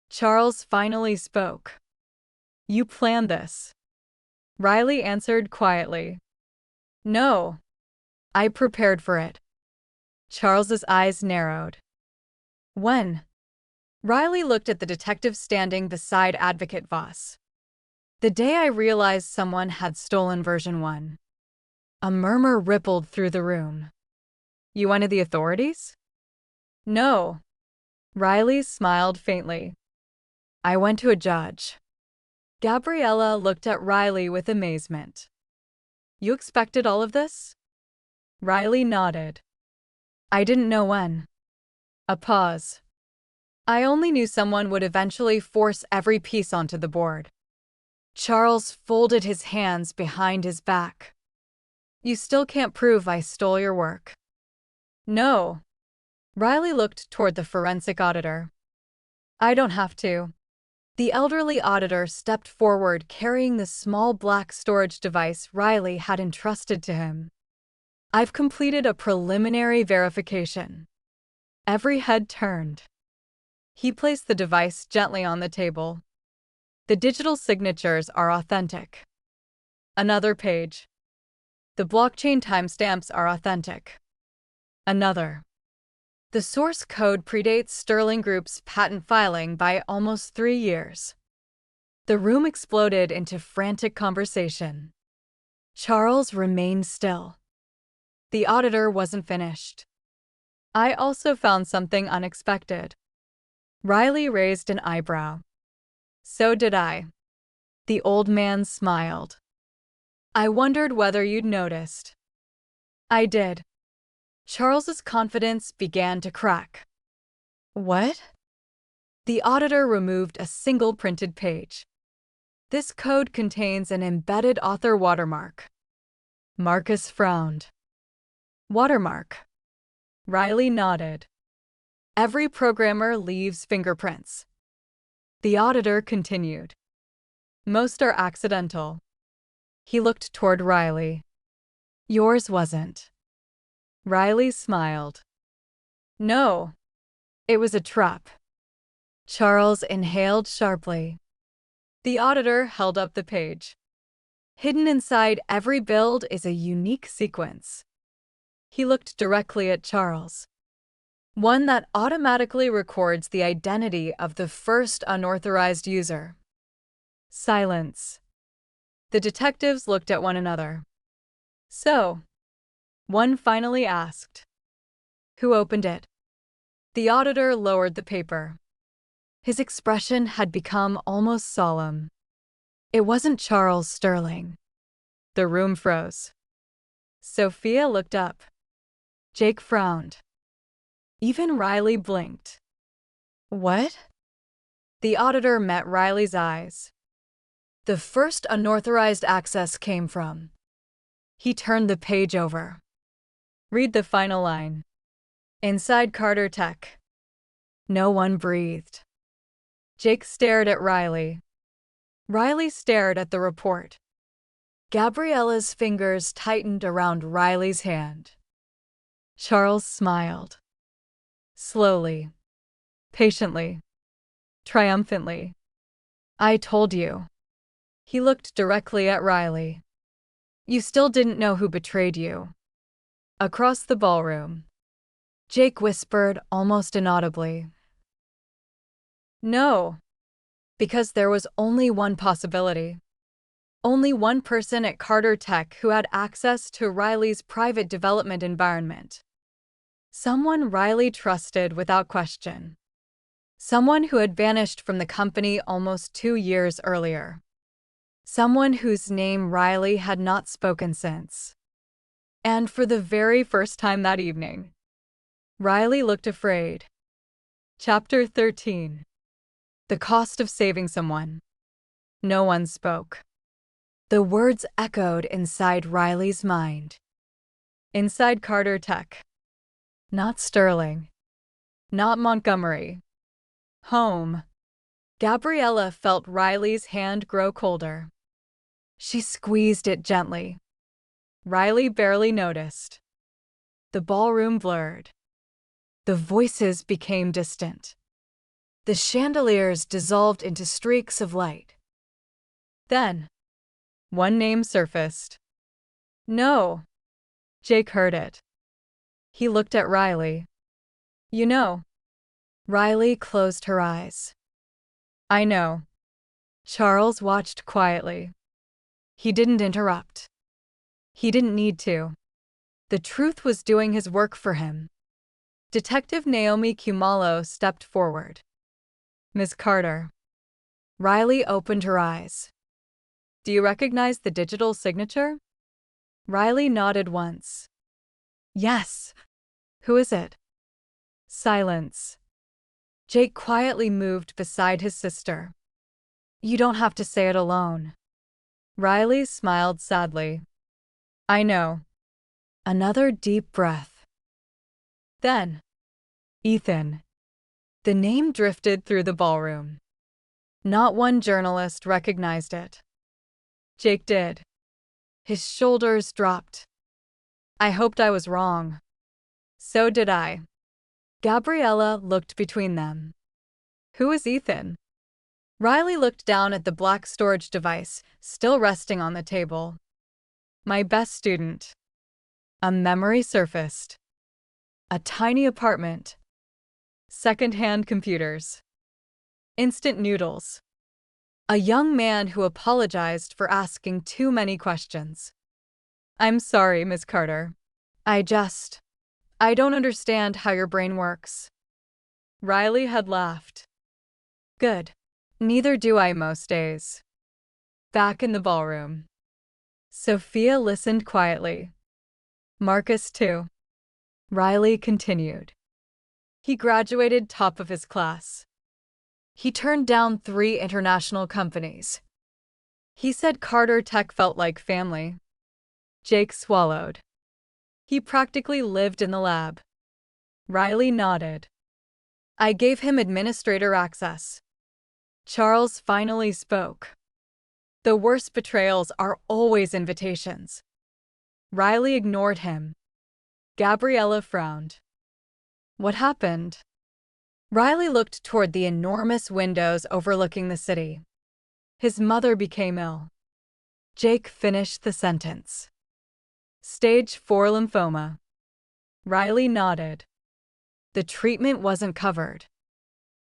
Charles finally spoke. You planned this. Riley answered quietly. No. I prepared for it. Charles's eyes narrowed. When? Riley looked at the detective standing beside Advocate Voss. The day I realized someone had stolen version 1. A murmur rippled through the room. You went to the authorities? No. Riley smiled faintly. I went to a judge. Gabriella looked at Riley with amazement. You expected all of this? Riley nodded. I didn't know when. A pause. I only knew someone would eventually force every piece onto the board. Charles folded his hands behind his back. You still can't prove I stole your work. No. Riley looked toward the forensic auditor. I don't have to. The elderly auditor stepped forward carrying the small black storage device Riley had entrusted to him. I've completed a preliminary verification. Every head turned. He placed the device gently on the table. The digital signatures are authentic. Another page. The blockchain timestamps are authentic. Another. The source code predates Sterling Group's patent filing by almost 3 years. The room exploded into frantic conversation. Charles remained still. The auditor wasn't finished. I also found something unexpected. Riley raised an eyebrow. So did I. The old man smiled. I wondered whether you'd noticed. I did. Charles's confidence began to crack. What? The auditor removed a single printed page. This code contains an embedded author watermark. Marcus frowned. Watermark. Riley nodded. Every programmer leaves fingerprints. The auditor continued. Most are accidental. He looked toward Riley. Yours wasn't. Riley smiled. No. It was a trap. Charles inhaled sharply. The auditor held up the page. Hidden inside every build is a unique sequence. He looked directly at Charles. One that automatically records the identity of the first unauthorized user. Silence. The detectives looked at one another. So, one finally asked, who opened it? The auditor lowered the paper. His expression had become almost solemn. It wasn't Charles Sterling. The room froze. Sophia looked up. Jake frowned. Even Riley blinked. What? The auditor met Riley's eyes. The first unauthorized access came from. He turned the page over. Read the final line. Inside Carter Tech. No one breathed. Jake stared at Riley. Riley stared at the report. Gabriella's fingers tightened around Riley's hand. Charles smiled. Slowly. Patiently. Triumphantly. I told you. He looked directly at Riley. You still didn't know who betrayed you. Across the ballroom. Jake whispered almost inaudibly. No. Because there was only one possibility. Only one person at Carter Tech who had access to Riley's private development environment. Someone Riley trusted without question. Someone who had vanished from the company almost 2 years earlier. someone whose name Riley had not spoken since. And for the very first time that evening, Riley looked afraid. Chapter 13. The Cost of Saving Someone. No one spoke. The words echoed inside Riley's mind. Inside Carter Tech. Not Sterling. Not Montgomery. Home. Gabriella felt Riley's hand grow colder. She squeezed it gently. Riley barely noticed. The ballroom blurred. The voices became distant. The chandeliers dissolved into streaks of light. Then, one name surfaced. No. Jake heard it. He looked at Riley. You know. Riley closed her eyes. I know. Charles watched quietly. He didn't interrupt. He didn't need to. The truth was doing his work for him. Detective Naomi Kumalo stepped forward. Miss Carter. Riley opened her eyes. Do you recognize the digital signature? Riley nodded once. Yes. Who is it? Silence. Jake quietly moved beside his sister. You don't have to say it alone. Riley smiled sadly. I know. Another deep breath. Then, Ethan. The name drifted through the ballroom. Not one journalist recognized it. Jake did. His shoulders dropped. I hoped I was wrong. So did I. Gabriella looked between them. Who is Ethan? Riley looked down at the black storage device, still resting on the table. My best student. A memory surfaced. A tiny apartment. Second-hand computers. Instant noodles. A young man who apologized for asking too many questions. I'm sorry, Miss Carter. I don't understand how your brain works. Riley had laughed. Good. Neither do I most days. Back in the ballroom. Sophia listened quietly. Marcus too. Riley continued. He graduated top of his class. He turned down 3 international companies. He said Carter Tech felt like family. Jake swallowed. He practically lived in the lab. Riley nodded. I gave him administrator access. Charles finally spoke. The worst betrayals are always invitations. Riley ignored him. Gabriella frowned. What happened? Riley looked toward the enormous windows overlooking the city. His mother became ill. Jake finished the sentence. Stage 4 lymphoma. Riley nodded. The treatment wasn't covered.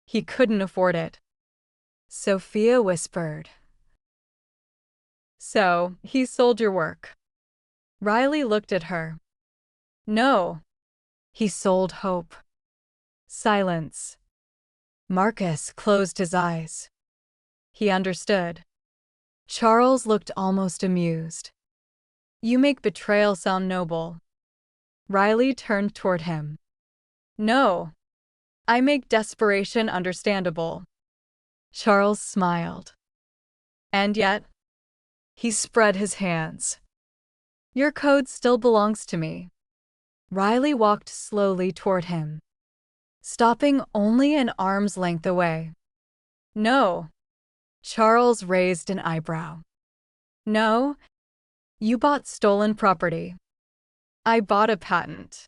He couldn't afford it. Sophia whispered. So, he sold your work. Riley looked at her. No. He sold hope. Silence. Marcus closed his eyes. He understood. Charles looked almost amused. You make betrayal sound noble. Riley turned toward him. No. I make desperation understandable. Charles smiled. And yet, he spread his hands. Your code still belongs to me. Riley walked slowly toward him, stopping only an arm's length away. No. Charles raised an eyebrow. No. You bought stolen property. I bought a patent.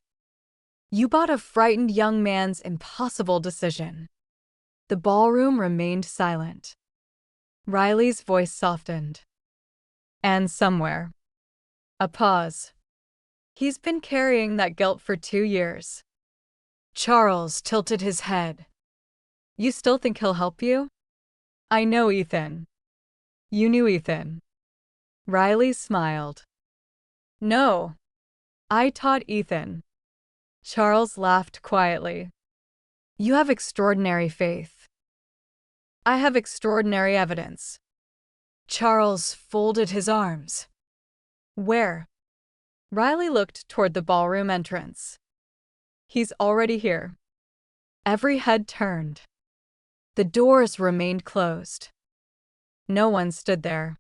You bought a frightened young man's impossible decision. The ballroom remained silent. Riley's voice softened. And somewhere. A pause. He's been carrying that guilt for 2 years. Charles tilted his head. You still think he'll help you? I know Ethan. You knew Ethan. Riley smiled. No. I taught Ethan. Charles laughed quietly. You have extraordinary faith. I have extraordinary evidence. Charles folded his arms. Where? Riley looked toward the ballroom entrance. He's already here. Every head turned. The doors remained closed. No one stood there.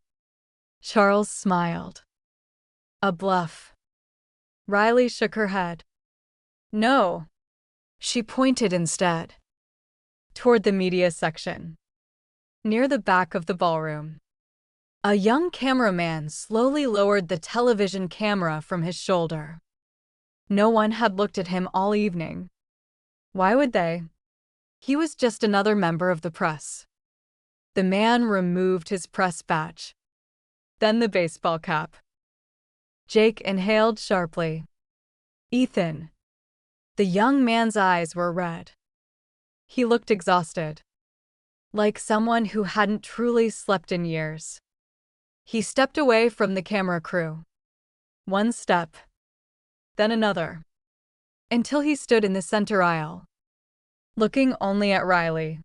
Charles smiled. A bluff. Riley shook her head. No. She pointed instead. Toward the media section. Near the back of the ballroom. A young cameraman slowly lowered the television camera from his shoulder. No one had looked at him all evening. Why would they? He was just another member of the press. The man removed his press badge. Then the baseball cap. Jake inhaled sharply. Ethan. The young man's eyes were red. He looked exhausted. Like someone who hadn't truly slept in years. He stepped away from the camera crew. One step. Then another. Until he stood in the center aisle. Looking only at Riley.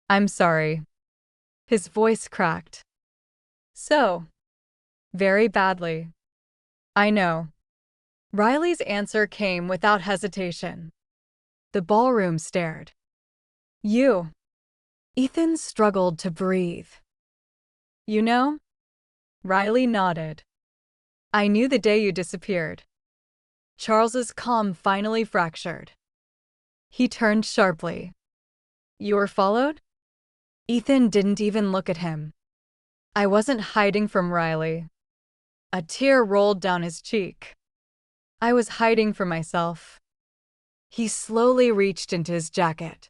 I'm sorry. His voice cracked. So. Very badly. I know. Riley's answer came without hesitation. The ballroom stared. You. Ethan struggled to breathe. You know? Riley nodded. I knew the day you disappeared. Charles's calm finally fractured. He turned sharply. You were followed? Ethan didn't even look at him. I wasn't hiding from Riley. A tear rolled down his cheek. I was hiding from myself. He slowly reached into his jacket.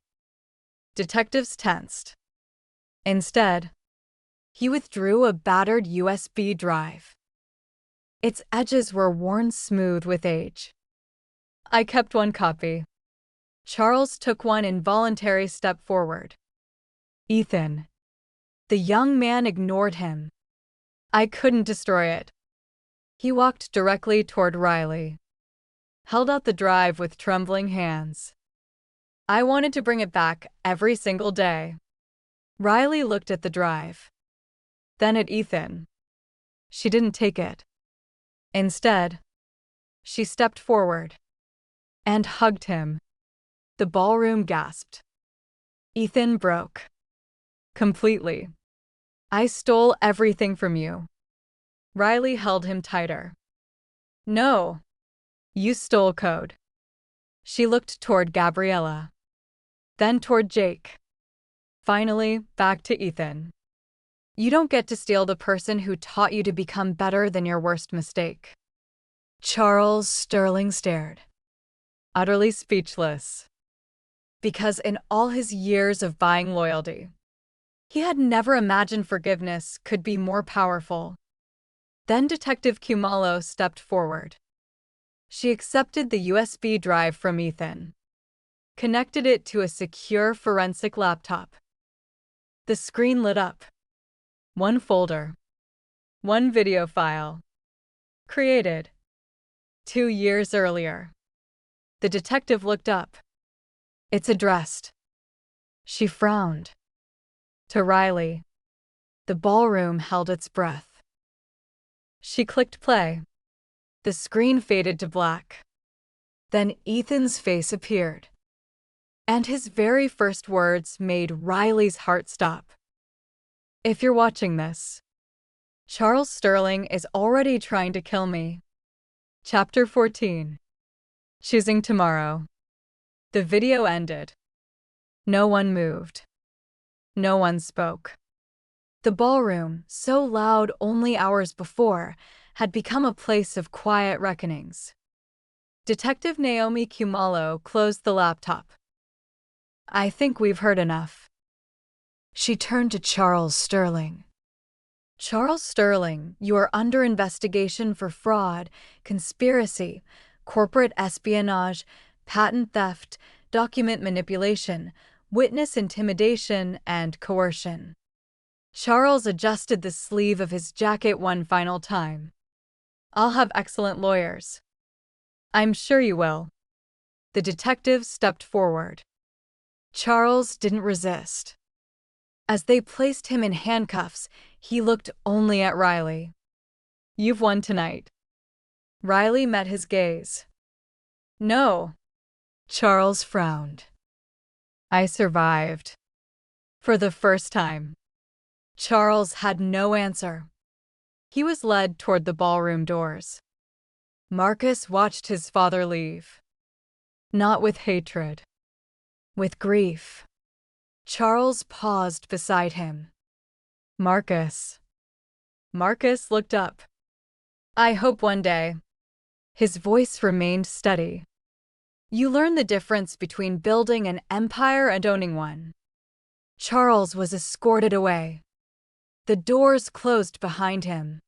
Detectives tensed. Instead, he withdrew a battered USB drive. Its edges were worn smooth with age. I kept one copy. Charles took one involuntary step forward. Ethan. The young man ignored him. I couldn't destroy it. He walked directly toward Riley. Held out the drive with trembling hands. I wanted to bring it back every single day. Riley looked at the drive. Then at Ethan. She didn't take it. Instead, she stepped forward and hugged him. The ballroom gasped. Ethan broke. Completely. I stole everything from you. Riley held him tighter. No. You stole code. She looked toward Gabriella. Then toward Jake. Finally, back to Ethan. You don't get to steal the person who taught you to become better than your worst mistake. Charles Sterling stared. Utterly speechless. Because in all his years of buying loyalty, he had never imagined forgiveness could be more powerful. Then Detective Kumalo stepped forward. She accepted the USB drive from Ethan. Connected it to a secure forensic laptop. The screen lit up. One folder. One video file. Created. 2 years earlier. The detective looked up. It's addressed. She frowned. To Riley. The ballroom held its breath. She clicked play. The screen faded to black. Then Ethan's face appeared. And his very first words made Riley's heart stop. If you're watching this, Charles Sterling is already trying to kill me. Chapter 14. Choosing tomorrow. The video ended. No one moved. No one spoke. The ballroom, so loud only hours before, had become a place of quiet reckonings. Detective Naomi Kumalo closed the laptop. I think we've heard enough. She turned to Charles Sterling. Charles Sterling, you are under investigation for fraud, conspiracy, corporate espionage, patent theft, document manipulation, witness intimidation, and coercion. Charles adjusted the sleeve of his jacket one final time. I'll have excellent lawyers. I'm sure you will. The detective stepped forward. Charles didn't resist. As they placed him in handcuffs, he looked only at Riley. "You've won tonight." Riley met his gaze. "No." Charles frowned. "I survived." For the first time. Charles had no answer. He was led toward the ballroom doors. Marcus watched his father leave. Not with hatred. With grief. Charles paused beside him. "Marcus." Marcus looked up. "I hope one day." His voice remained steady. "You learn the difference between building an empire and owning one." Charles was escorted away. The doors closed behind him.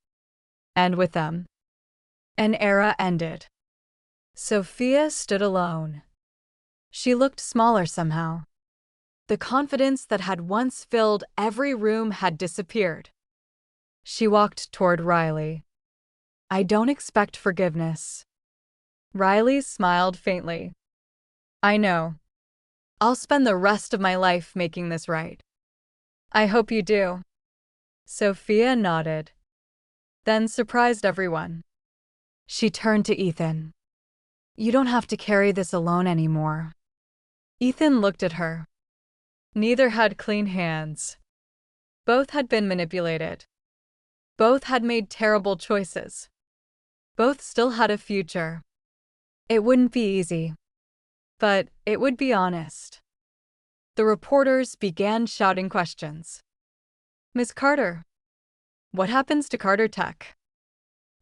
And with them, an era ended. Sophia stood alone. She looked smaller somehow. The confidence that had once filled every room had disappeared. She walked toward Riley. "I don't expect forgiveness." Riley smiled faintly. "I know. I'll spend the rest of my life making this right." "I hope you do." Sophia nodded, then surprised everyone. She turned to Ethan. "You don't have to carry this alone anymore." Ethan looked at her. Neither had clean hands. Both had been manipulated. Both had made terrible choices. Both still had a future. It wouldn't be easy, but it would be honest. The reporters began shouting questions. "Miss Carter, what happens to Carter Tech?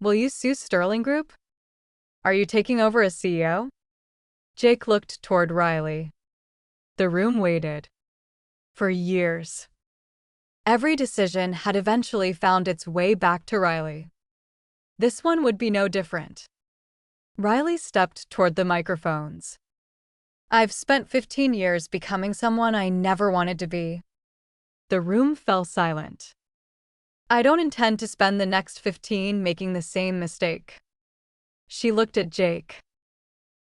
Will you sue Sterling Group? Are you taking over as CEO?" Jake looked toward Riley. The room waited. For years. Every decision had eventually found its way back to Riley. This one would be no different. Riley stepped toward the microphones. "I've spent 15 years becoming someone I never wanted to be." The room fell silent. "I don't intend to spend the next 15 making the same mistake." She looked at Jake.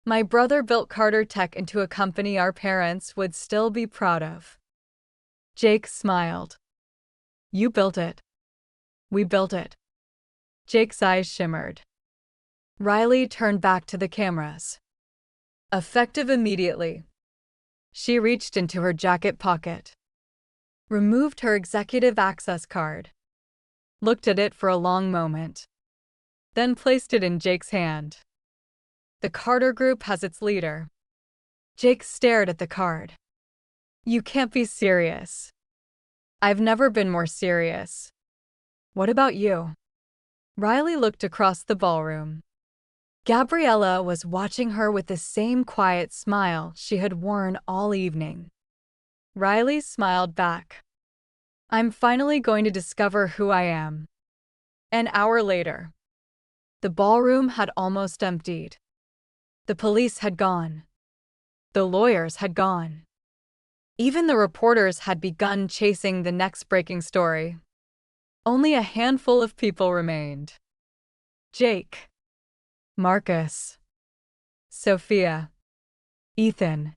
"My brother built Carter Tech into a company our parents would still be proud of." Jake smiled. "You built it. We built it." Jake's eyes shimmered. Riley turned back to the cameras. Effective immediately. She reached into her jacket pocket, removed her executive access card, looked at it for a long moment, then placed it in Jake's hand. "The Carter Group has its leader." Jake stared at the card. "You can't be serious." "I've never been more serious." "What about you?" Riley looked across the ballroom. Gabriella was watching her with the same quiet smile she had worn all evening. Riley smiled back. "I'm finally going to discover who I am." An hour later. The ballroom had almost emptied. The police had gone. The lawyers had gone. Even the reporters had begun chasing the next breaking story. Only a handful of people remained. Jake. Marcus. Sophia. Ethan.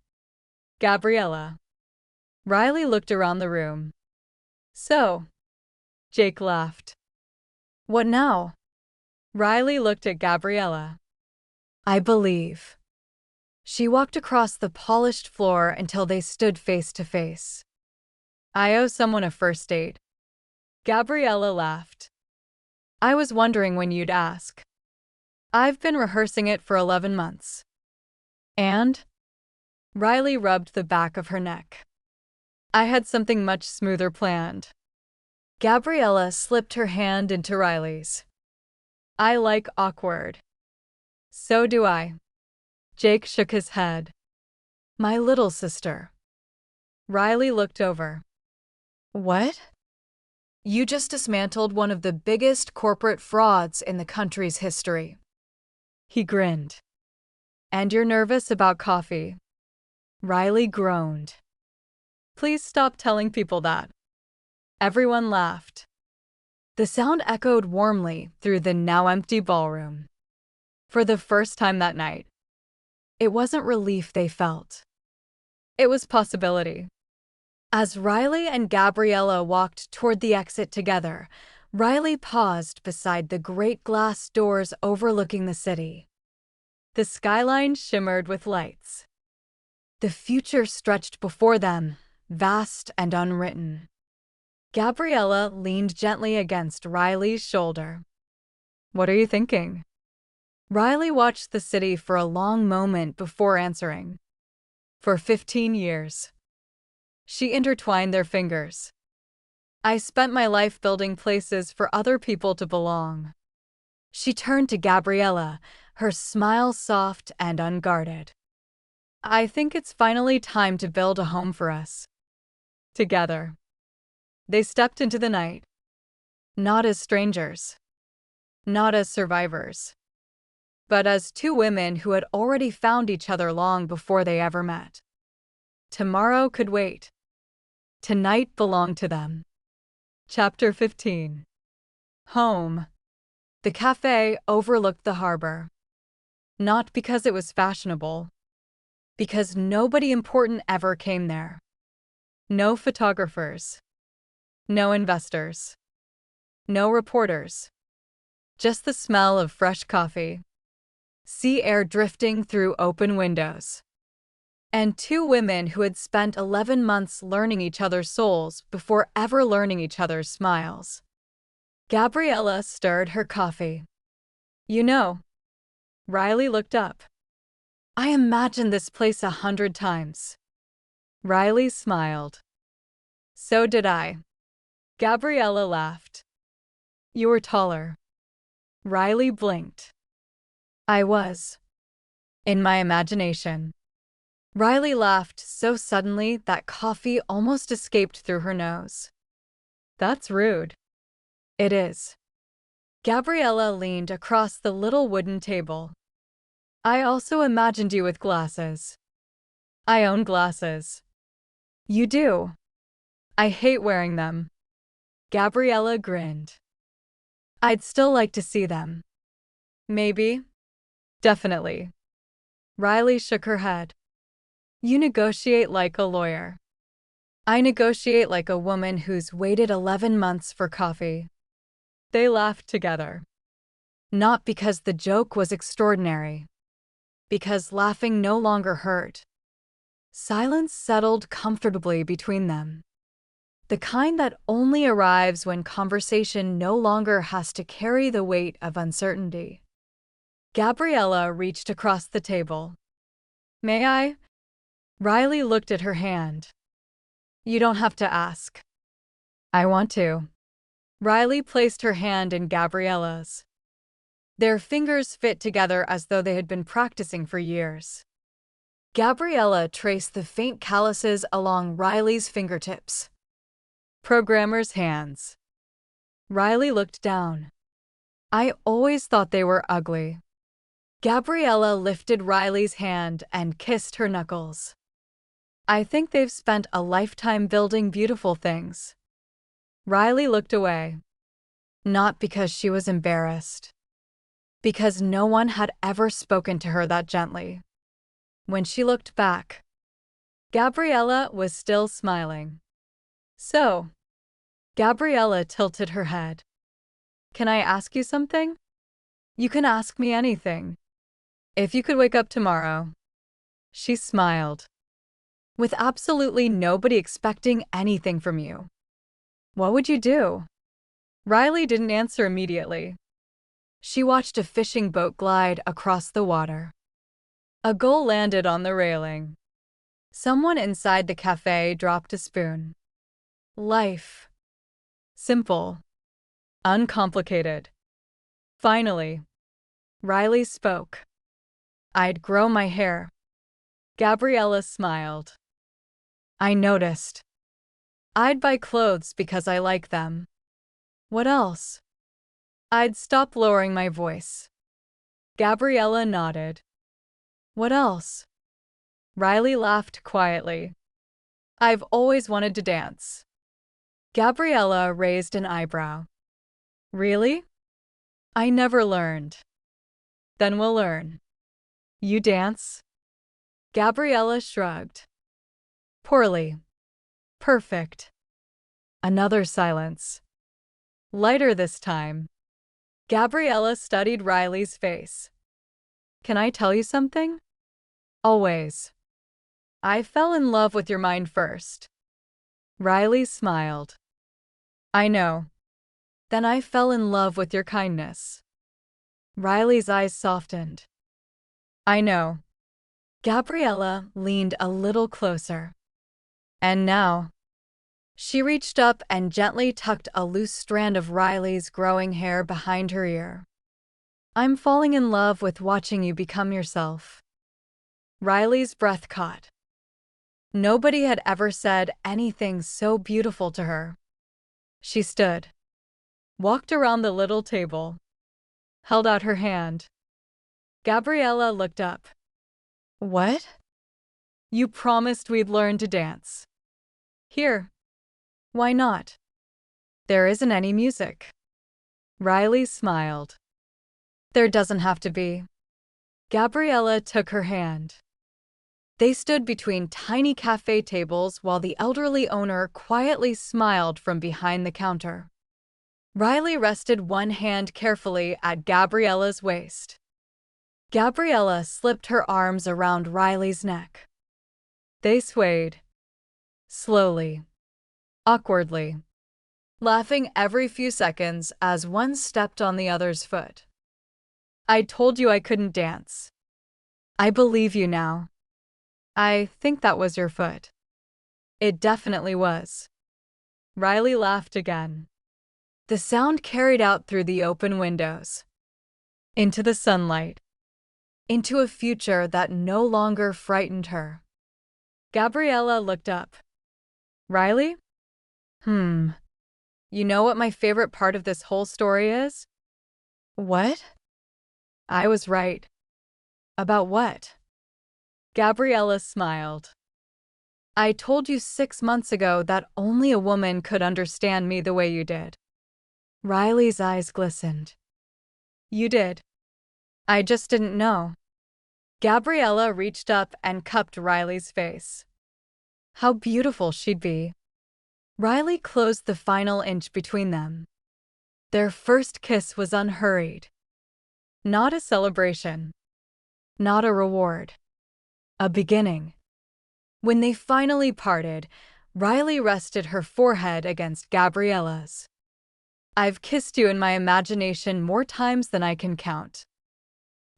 Gabriella. Riley looked around the room. "So?" Jake laughed. "What now?" Riley looked at Gabriella. "I believe." She walked across the polished floor until they stood face to face. "I owe someone a first date." Gabriella laughed. "I was wondering when you'd ask. I've been rehearsing it for 11 months. And?" Riley rubbed the back of her neck. "I had something much smoother planned." Gabriella slipped her hand into Riley's. "I like awkward." "So do I." Jake shook his head. "My little sister." Riley looked over. "What?" "You just dismantled one of the biggest corporate frauds in the country's history." He grinned. "And you're nervous about coffee." Riley groaned. "Please stop telling people that." Everyone laughed. The sound echoed warmly through the now empty ballroom. For the first time that night, it wasn't relief they felt. It was possibility. As Riley and Gabriella walked toward the exit together, Riley paused beside the great glass doors overlooking the city. The skyline shimmered with lights. The future stretched before them, vast and unwritten. Gabriella leaned gently against Riley's shoulder. "What are you thinking?" Riley watched the city for a long moment before answering. "For 15 years. She intertwined their fingers. "I spent my life building places for other people to belong." She turned to Gabriella, her smile soft and unguarded. "I think it's finally time to build a home for us. Together." They stepped into the night. Not as strangers. Not as survivors. But as two women who had already found each other long before they ever met. Tomorrow could wait. Tonight belonged to them. Chapter 15. Home. The cafe overlooked the harbor. Not because it was fashionable. Because nobody important ever came there. No photographers. No investors. No reporters. Just the smell of fresh coffee. Sea air drifting through open windows. And two women who had spent 11 months learning each other's souls before ever learning each other's smiles. Gabriella stirred her coffee. "You know." Riley looked up. "I imagined this place 100 times." Riley smiled. "So did I." Gabriella laughed. "You were taller." Riley blinked. "I was. In my imagination." Riley laughed so suddenly that coffee almost escaped through her nose. "That's rude." "It is." Gabriella leaned across the little wooden table. "I also imagined you with glasses." "I own glasses." "You do." "I hate wearing them." Gabriella grinned. "I'd still like to see them." "Maybe." "Definitely." Riley shook her head. "You negotiate like a lawyer." "I negotiate like a woman who's waited 11 months for coffee." They laughed together. Not because the joke was extraordinary. Because laughing no longer hurt. Silence settled comfortably between them. The kind that only arrives when conversation no longer has to carry the weight of uncertainty. Gabriella reached across the table. "May I?" Riley looked at her hand. "You don't have to ask." "I want to." Riley placed her hand in Gabriella's. Their fingers fit together as though they had been practicing for years. Gabriella traced the faint calluses along Riley's fingertips. "Programmer's hands." Riley looked down. "I always thought they were ugly." Gabriella lifted Riley's hand and kissed her knuckles. "I think they've spent a lifetime building beautiful things." Riley looked away. Not because she was embarrassed. Because no one had ever spoken to her that gently. When she looked back, Gabriella was still smiling. "So." Gabriella tilted her head. "Can I ask you something?" "You can ask me anything." "If you could wake up tomorrow." She smiled. "With absolutely nobody expecting anything from you. What would you do?" Riley didn't answer immediately. She watched a fishing boat glide across the water. A gull landed on the railing. Someone inside the cafe dropped a spoon. Life. Simple. Uncomplicated. Finally, Riley spoke. "I'd grow my hair." Gabriella smiled. "I noticed." "I'd buy clothes because I like them." "What else?" "I'd stop lowering my voice." Gabriella nodded. "What else?" Riley laughed quietly. "I've always wanted to dance." Gabriella raised an eyebrow. "Really?" "I never learned." "Then we'll learn." "You dance?" Gabriella shrugged. "Poorly." Perfect. Another silence. Lighter this time. Gabriella studied Riley's face. Can I tell you something? Always. I fell in love with your mind first. Riley smiled. I know. Then I fell in love with your kindness. Riley's eyes softened. I know. Gabriella leaned a little closer. And now, she reached up and gently tucked a loose strand of Riley's growing hair behind her ear. I'm falling in love with watching you become yourself. Riley's breath caught. Nobody had ever said anything so beautiful to her. She stood, walked around the little table, held out her hand. Gabriella looked up. What? You promised we'd learn to dance. Here. Why not? There isn't any music. Riley smiled. There doesn't have to be. Gabriella took her hand. They stood between tiny cafe tables while the elderly owner quietly smiled from behind the counter. Riley rested one hand carefully at Gabriella's waist. Gabriella slipped her arms around Riley's neck. They swayed. Slowly. Awkwardly. Laughing every few seconds as one stepped on the other's foot. I told you I couldn't dance. I believe you now. I think that was your foot. It definitely was. Riley laughed again. The sound carried out through the open windows. Into the sunlight. Into a future that no longer frightened her. Gabriella looked up. Riley? You know what my favorite part of this whole story is? What? I was right. About what? Gabriella smiled. I told you 6 months ago that only a woman could understand me the way you did. Riley's eyes glistened. You did. I just didn't know. Gabriella reached up and cupped Riley's face. How beautiful she'd be. Riley closed the final inch between them. Their first kiss was unhurried. Not a celebration. Not a reward. A beginning. When they finally parted, Riley rested her forehead against Gabriella's. I've kissed you in my imagination more times than I can count.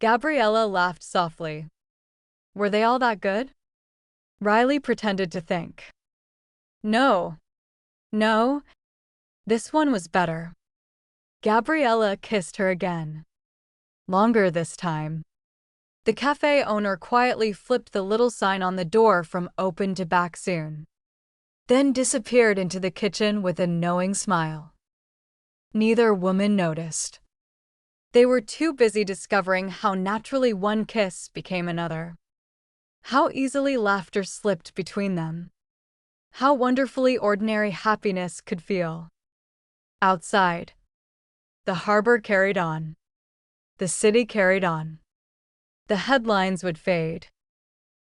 Gabriella laughed softly. Were they all that good? Riley pretended to think. No. This one was better. Gabriella kissed her again. Longer this time. The cafe owner quietly flipped the little sign on the door from open to back soon, then disappeared into the kitchen with a knowing smile. Neither woman noticed. They were too busy discovering how naturally one kiss became another. How easily laughter slipped between them. How wonderfully ordinary happiness could feel. Outside, the harbor carried on. The city carried on. The headlines would fade.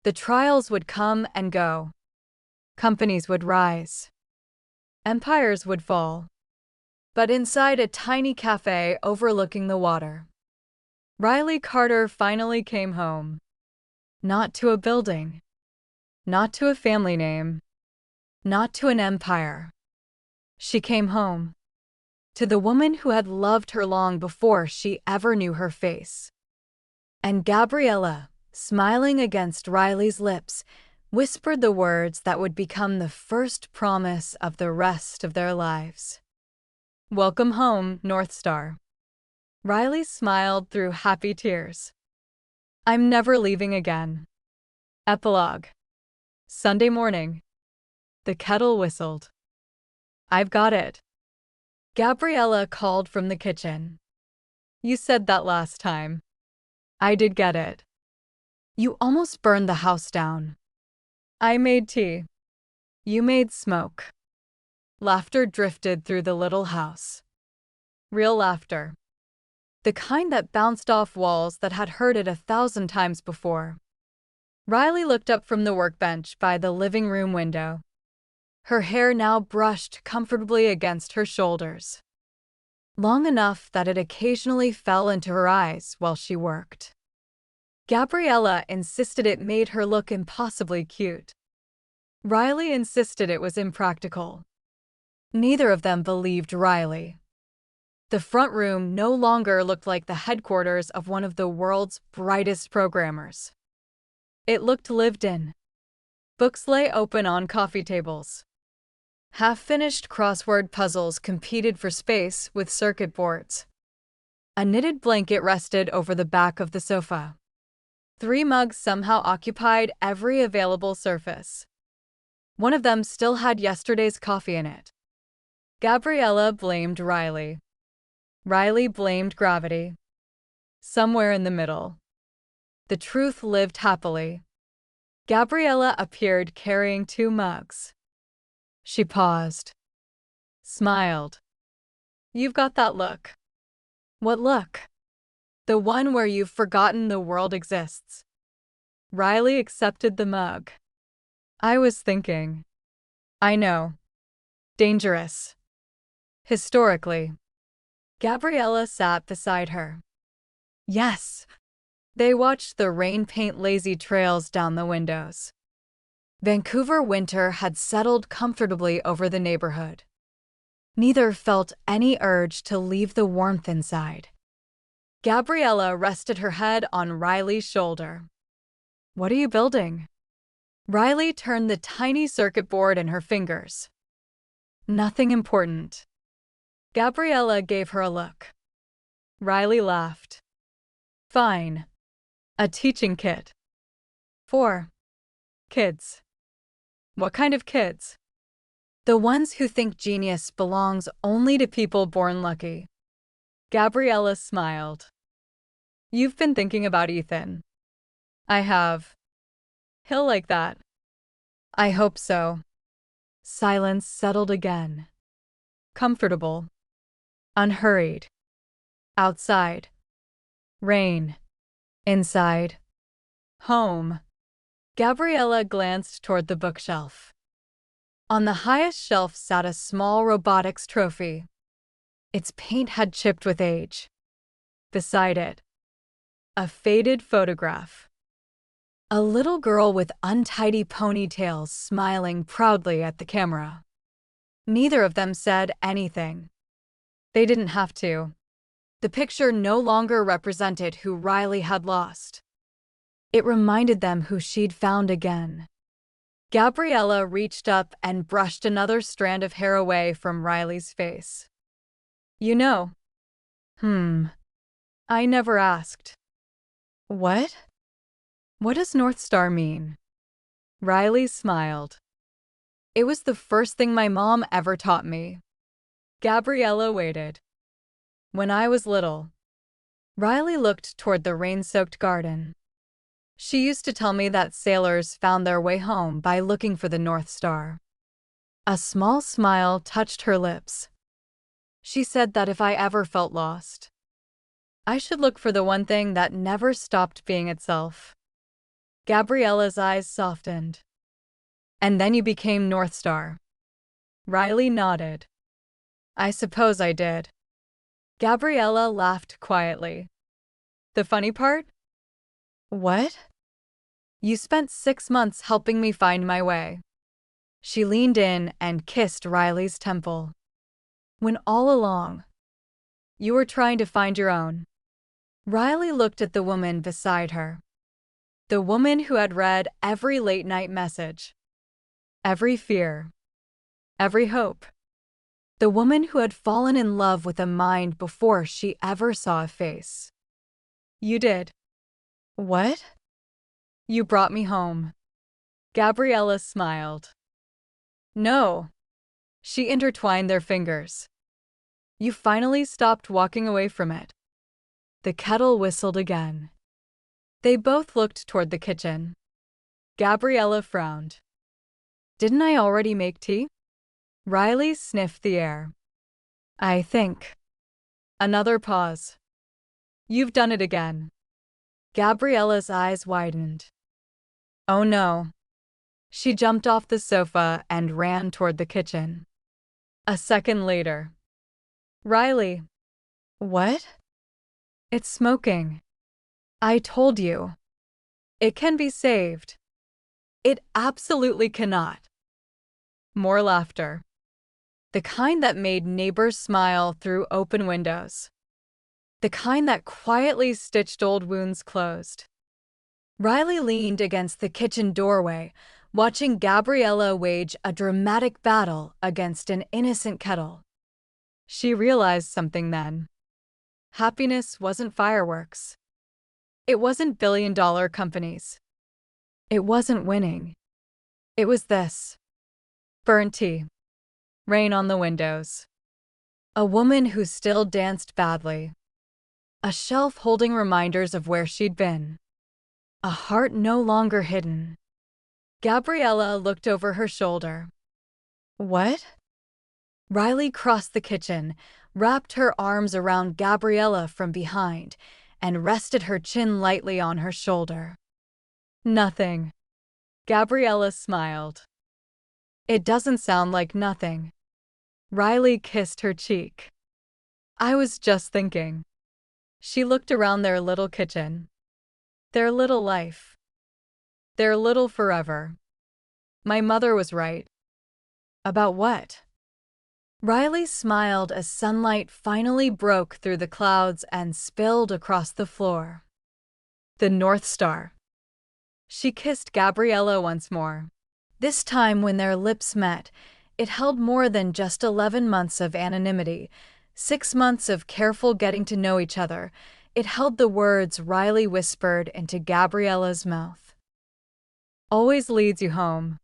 The trials would come and go. Companies would rise. Empires would fall. But inside a tiny cafe overlooking the water, Riley Carter finally came home. Not to a building. Not to a family name. Not to an empire. She came home. To the woman who had loved her long before she ever knew her face. And Gabriella, smiling against Riley's lips, whispered the words that would become the first promise of the rest of their lives. Welcome home, North Star. Riley smiled through happy tears. I'm never leaving again. Epilogue. Sunday morning. The kettle whistled. I've got it. Gabriella called from the kitchen. You said that last time. I did get it. You almost burned the house down. I made tea. You made smoke. Laughter drifted through the little house. Real laughter. The kind that bounced off walls that had heard it 1,000 times before. Riley looked up from the workbench by the living room window. her hair now brushed comfortably against her shoulders, long enough that it occasionally fell into her eyes while she worked. Gabriella insisted it made her look impossibly cute. Riley insisted it was impractical. Neither of them believed Riley. The front room no longer looked like the headquarters of one of the world's brightest programmers. It looked lived in. Books lay open on coffee tables. Half-finished crossword puzzles competed for space with circuit boards. A knitted blanket rested over the back of the sofa. 3 mugs somehow occupied every available surface. One of them still had yesterday's coffee in it. Gabriella blamed Riley. Riley blamed gravity. Somewhere in the middle, the truth lived happily. Gabriella appeared carrying 2 mugs. She paused, smiled. "You've got that look." "What look?" "The one where you've forgotten the world exists." Riley accepted the mug. "I was thinking." "I know. Dangerous. Historically." Gabriella sat beside her. "Yes." They watched the rain paint lazy trails down the windows. Vancouver winter had settled comfortably over the neighborhood. Neither felt any urge to leave the warmth inside. Gabriella rested her head on Riley's shoulder. "What are you building?" Riley turned the tiny circuit board in her fingers. "Nothing important." Gabriella gave her a look. Riley laughed. "Fine. A teaching kit." "For kids." "What kind of kids?" "The ones who think genius belongs only to people born lucky." Gabriella smiled. "You've been thinking about Ethan." "I have." "He'll like that." "I hope so." Silence settled again. Comfortable. Unhurried. Outside. Rain. Inside. Home. Gabriella glanced toward the bookshelf. On the highest shelf sat a small robotics trophy. Its paint had chipped with age. Beside it, a faded photograph. A little girl with untidy ponytails smiling proudly at the camera. Neither of them said anything. They didn't have to. The picture no longer represented who Riley had lost. It reminded them who she'd found again. Gabriella reached up and brushed another strand of hair away from Riley's face. "You know." I never asked." "What? What does North Star mean?" Riley smiled. "It was the first thing my mom ever taught me." Gabriella waited. "When I was little." Riley looked toward the rain-soaked garden. "She used to tell me that sailors found their way home by looking for the North Star." A small smile touched her lips. "She said that if I ever felt lost, I should look for the one thing that never stopped being itself." Gabriella's eyes softened. "And then you became North Star." Riley nodded. "I suppose I did." Gabriella laughed quietly. "The funny part?" "What?" "You spent 6 months helping me find my way." She leaned in and kissed Riley's temple. "When all along, you were trying to find your own." Riley looked at the woman beside her. The woman who had read every late-night message. Every fear. Every hope. The woman who had fallen in love with a mind before she ever saw a face. "You did." "What?" "You brought me home." Gabriella smiled. "No." She intertwined their fingers. "You finally stopped walking away from it." The kettle whistled again. They both looked toward the kitchen. Gabriella frowned. "Didn't I already make tea?" Riley sniffed the air. "I think." Another pause. "You've done it again." Gabriella's eyes widened. "Oh no." She jumped off the sofa and ran toward the kitchen. A second later. Riley. What? It's smoking. I told you. It can be saved. It absolutely cannot. More laughter. The kind that made neighbors smile through open windows. The kind that quietly stitched old wounds closed. Riley leaned against the kitchen doorway, watching Gabriella wage a dramatic battle against an innocent kettle. She realized something then. Happiness wasn't fireworks. It wasn't billion-dollar companies. It wasn't winning. It was this. Burnt tea. Rain on the windows. A woman who still danced badly. A shelf holding reminders of where she'd been. A heart no longer hidden. Gabriella looked over her shoulder. What? Riley crossed the kitchen, wrapped her arms around Gabriella from behind, and rested her chin lightly on her shoulder. Nothing. Gabriella smiled. It doesn't sound like nothing. Riley kissed her cheek. I was just thinking. She looked around their little kitchen. Their little life. Their little forever. My mother was right. About what? Riley smiled as sunlight finally broke through the clouds and spilled across the floor. The North Star. She kissed Gabriella once more. This time when their lips met, it held more than just 11 months of anonymity, 6 months of careful getting to know each other. It held the words Riley whispered into Gabriella's mouth. Always leads you home.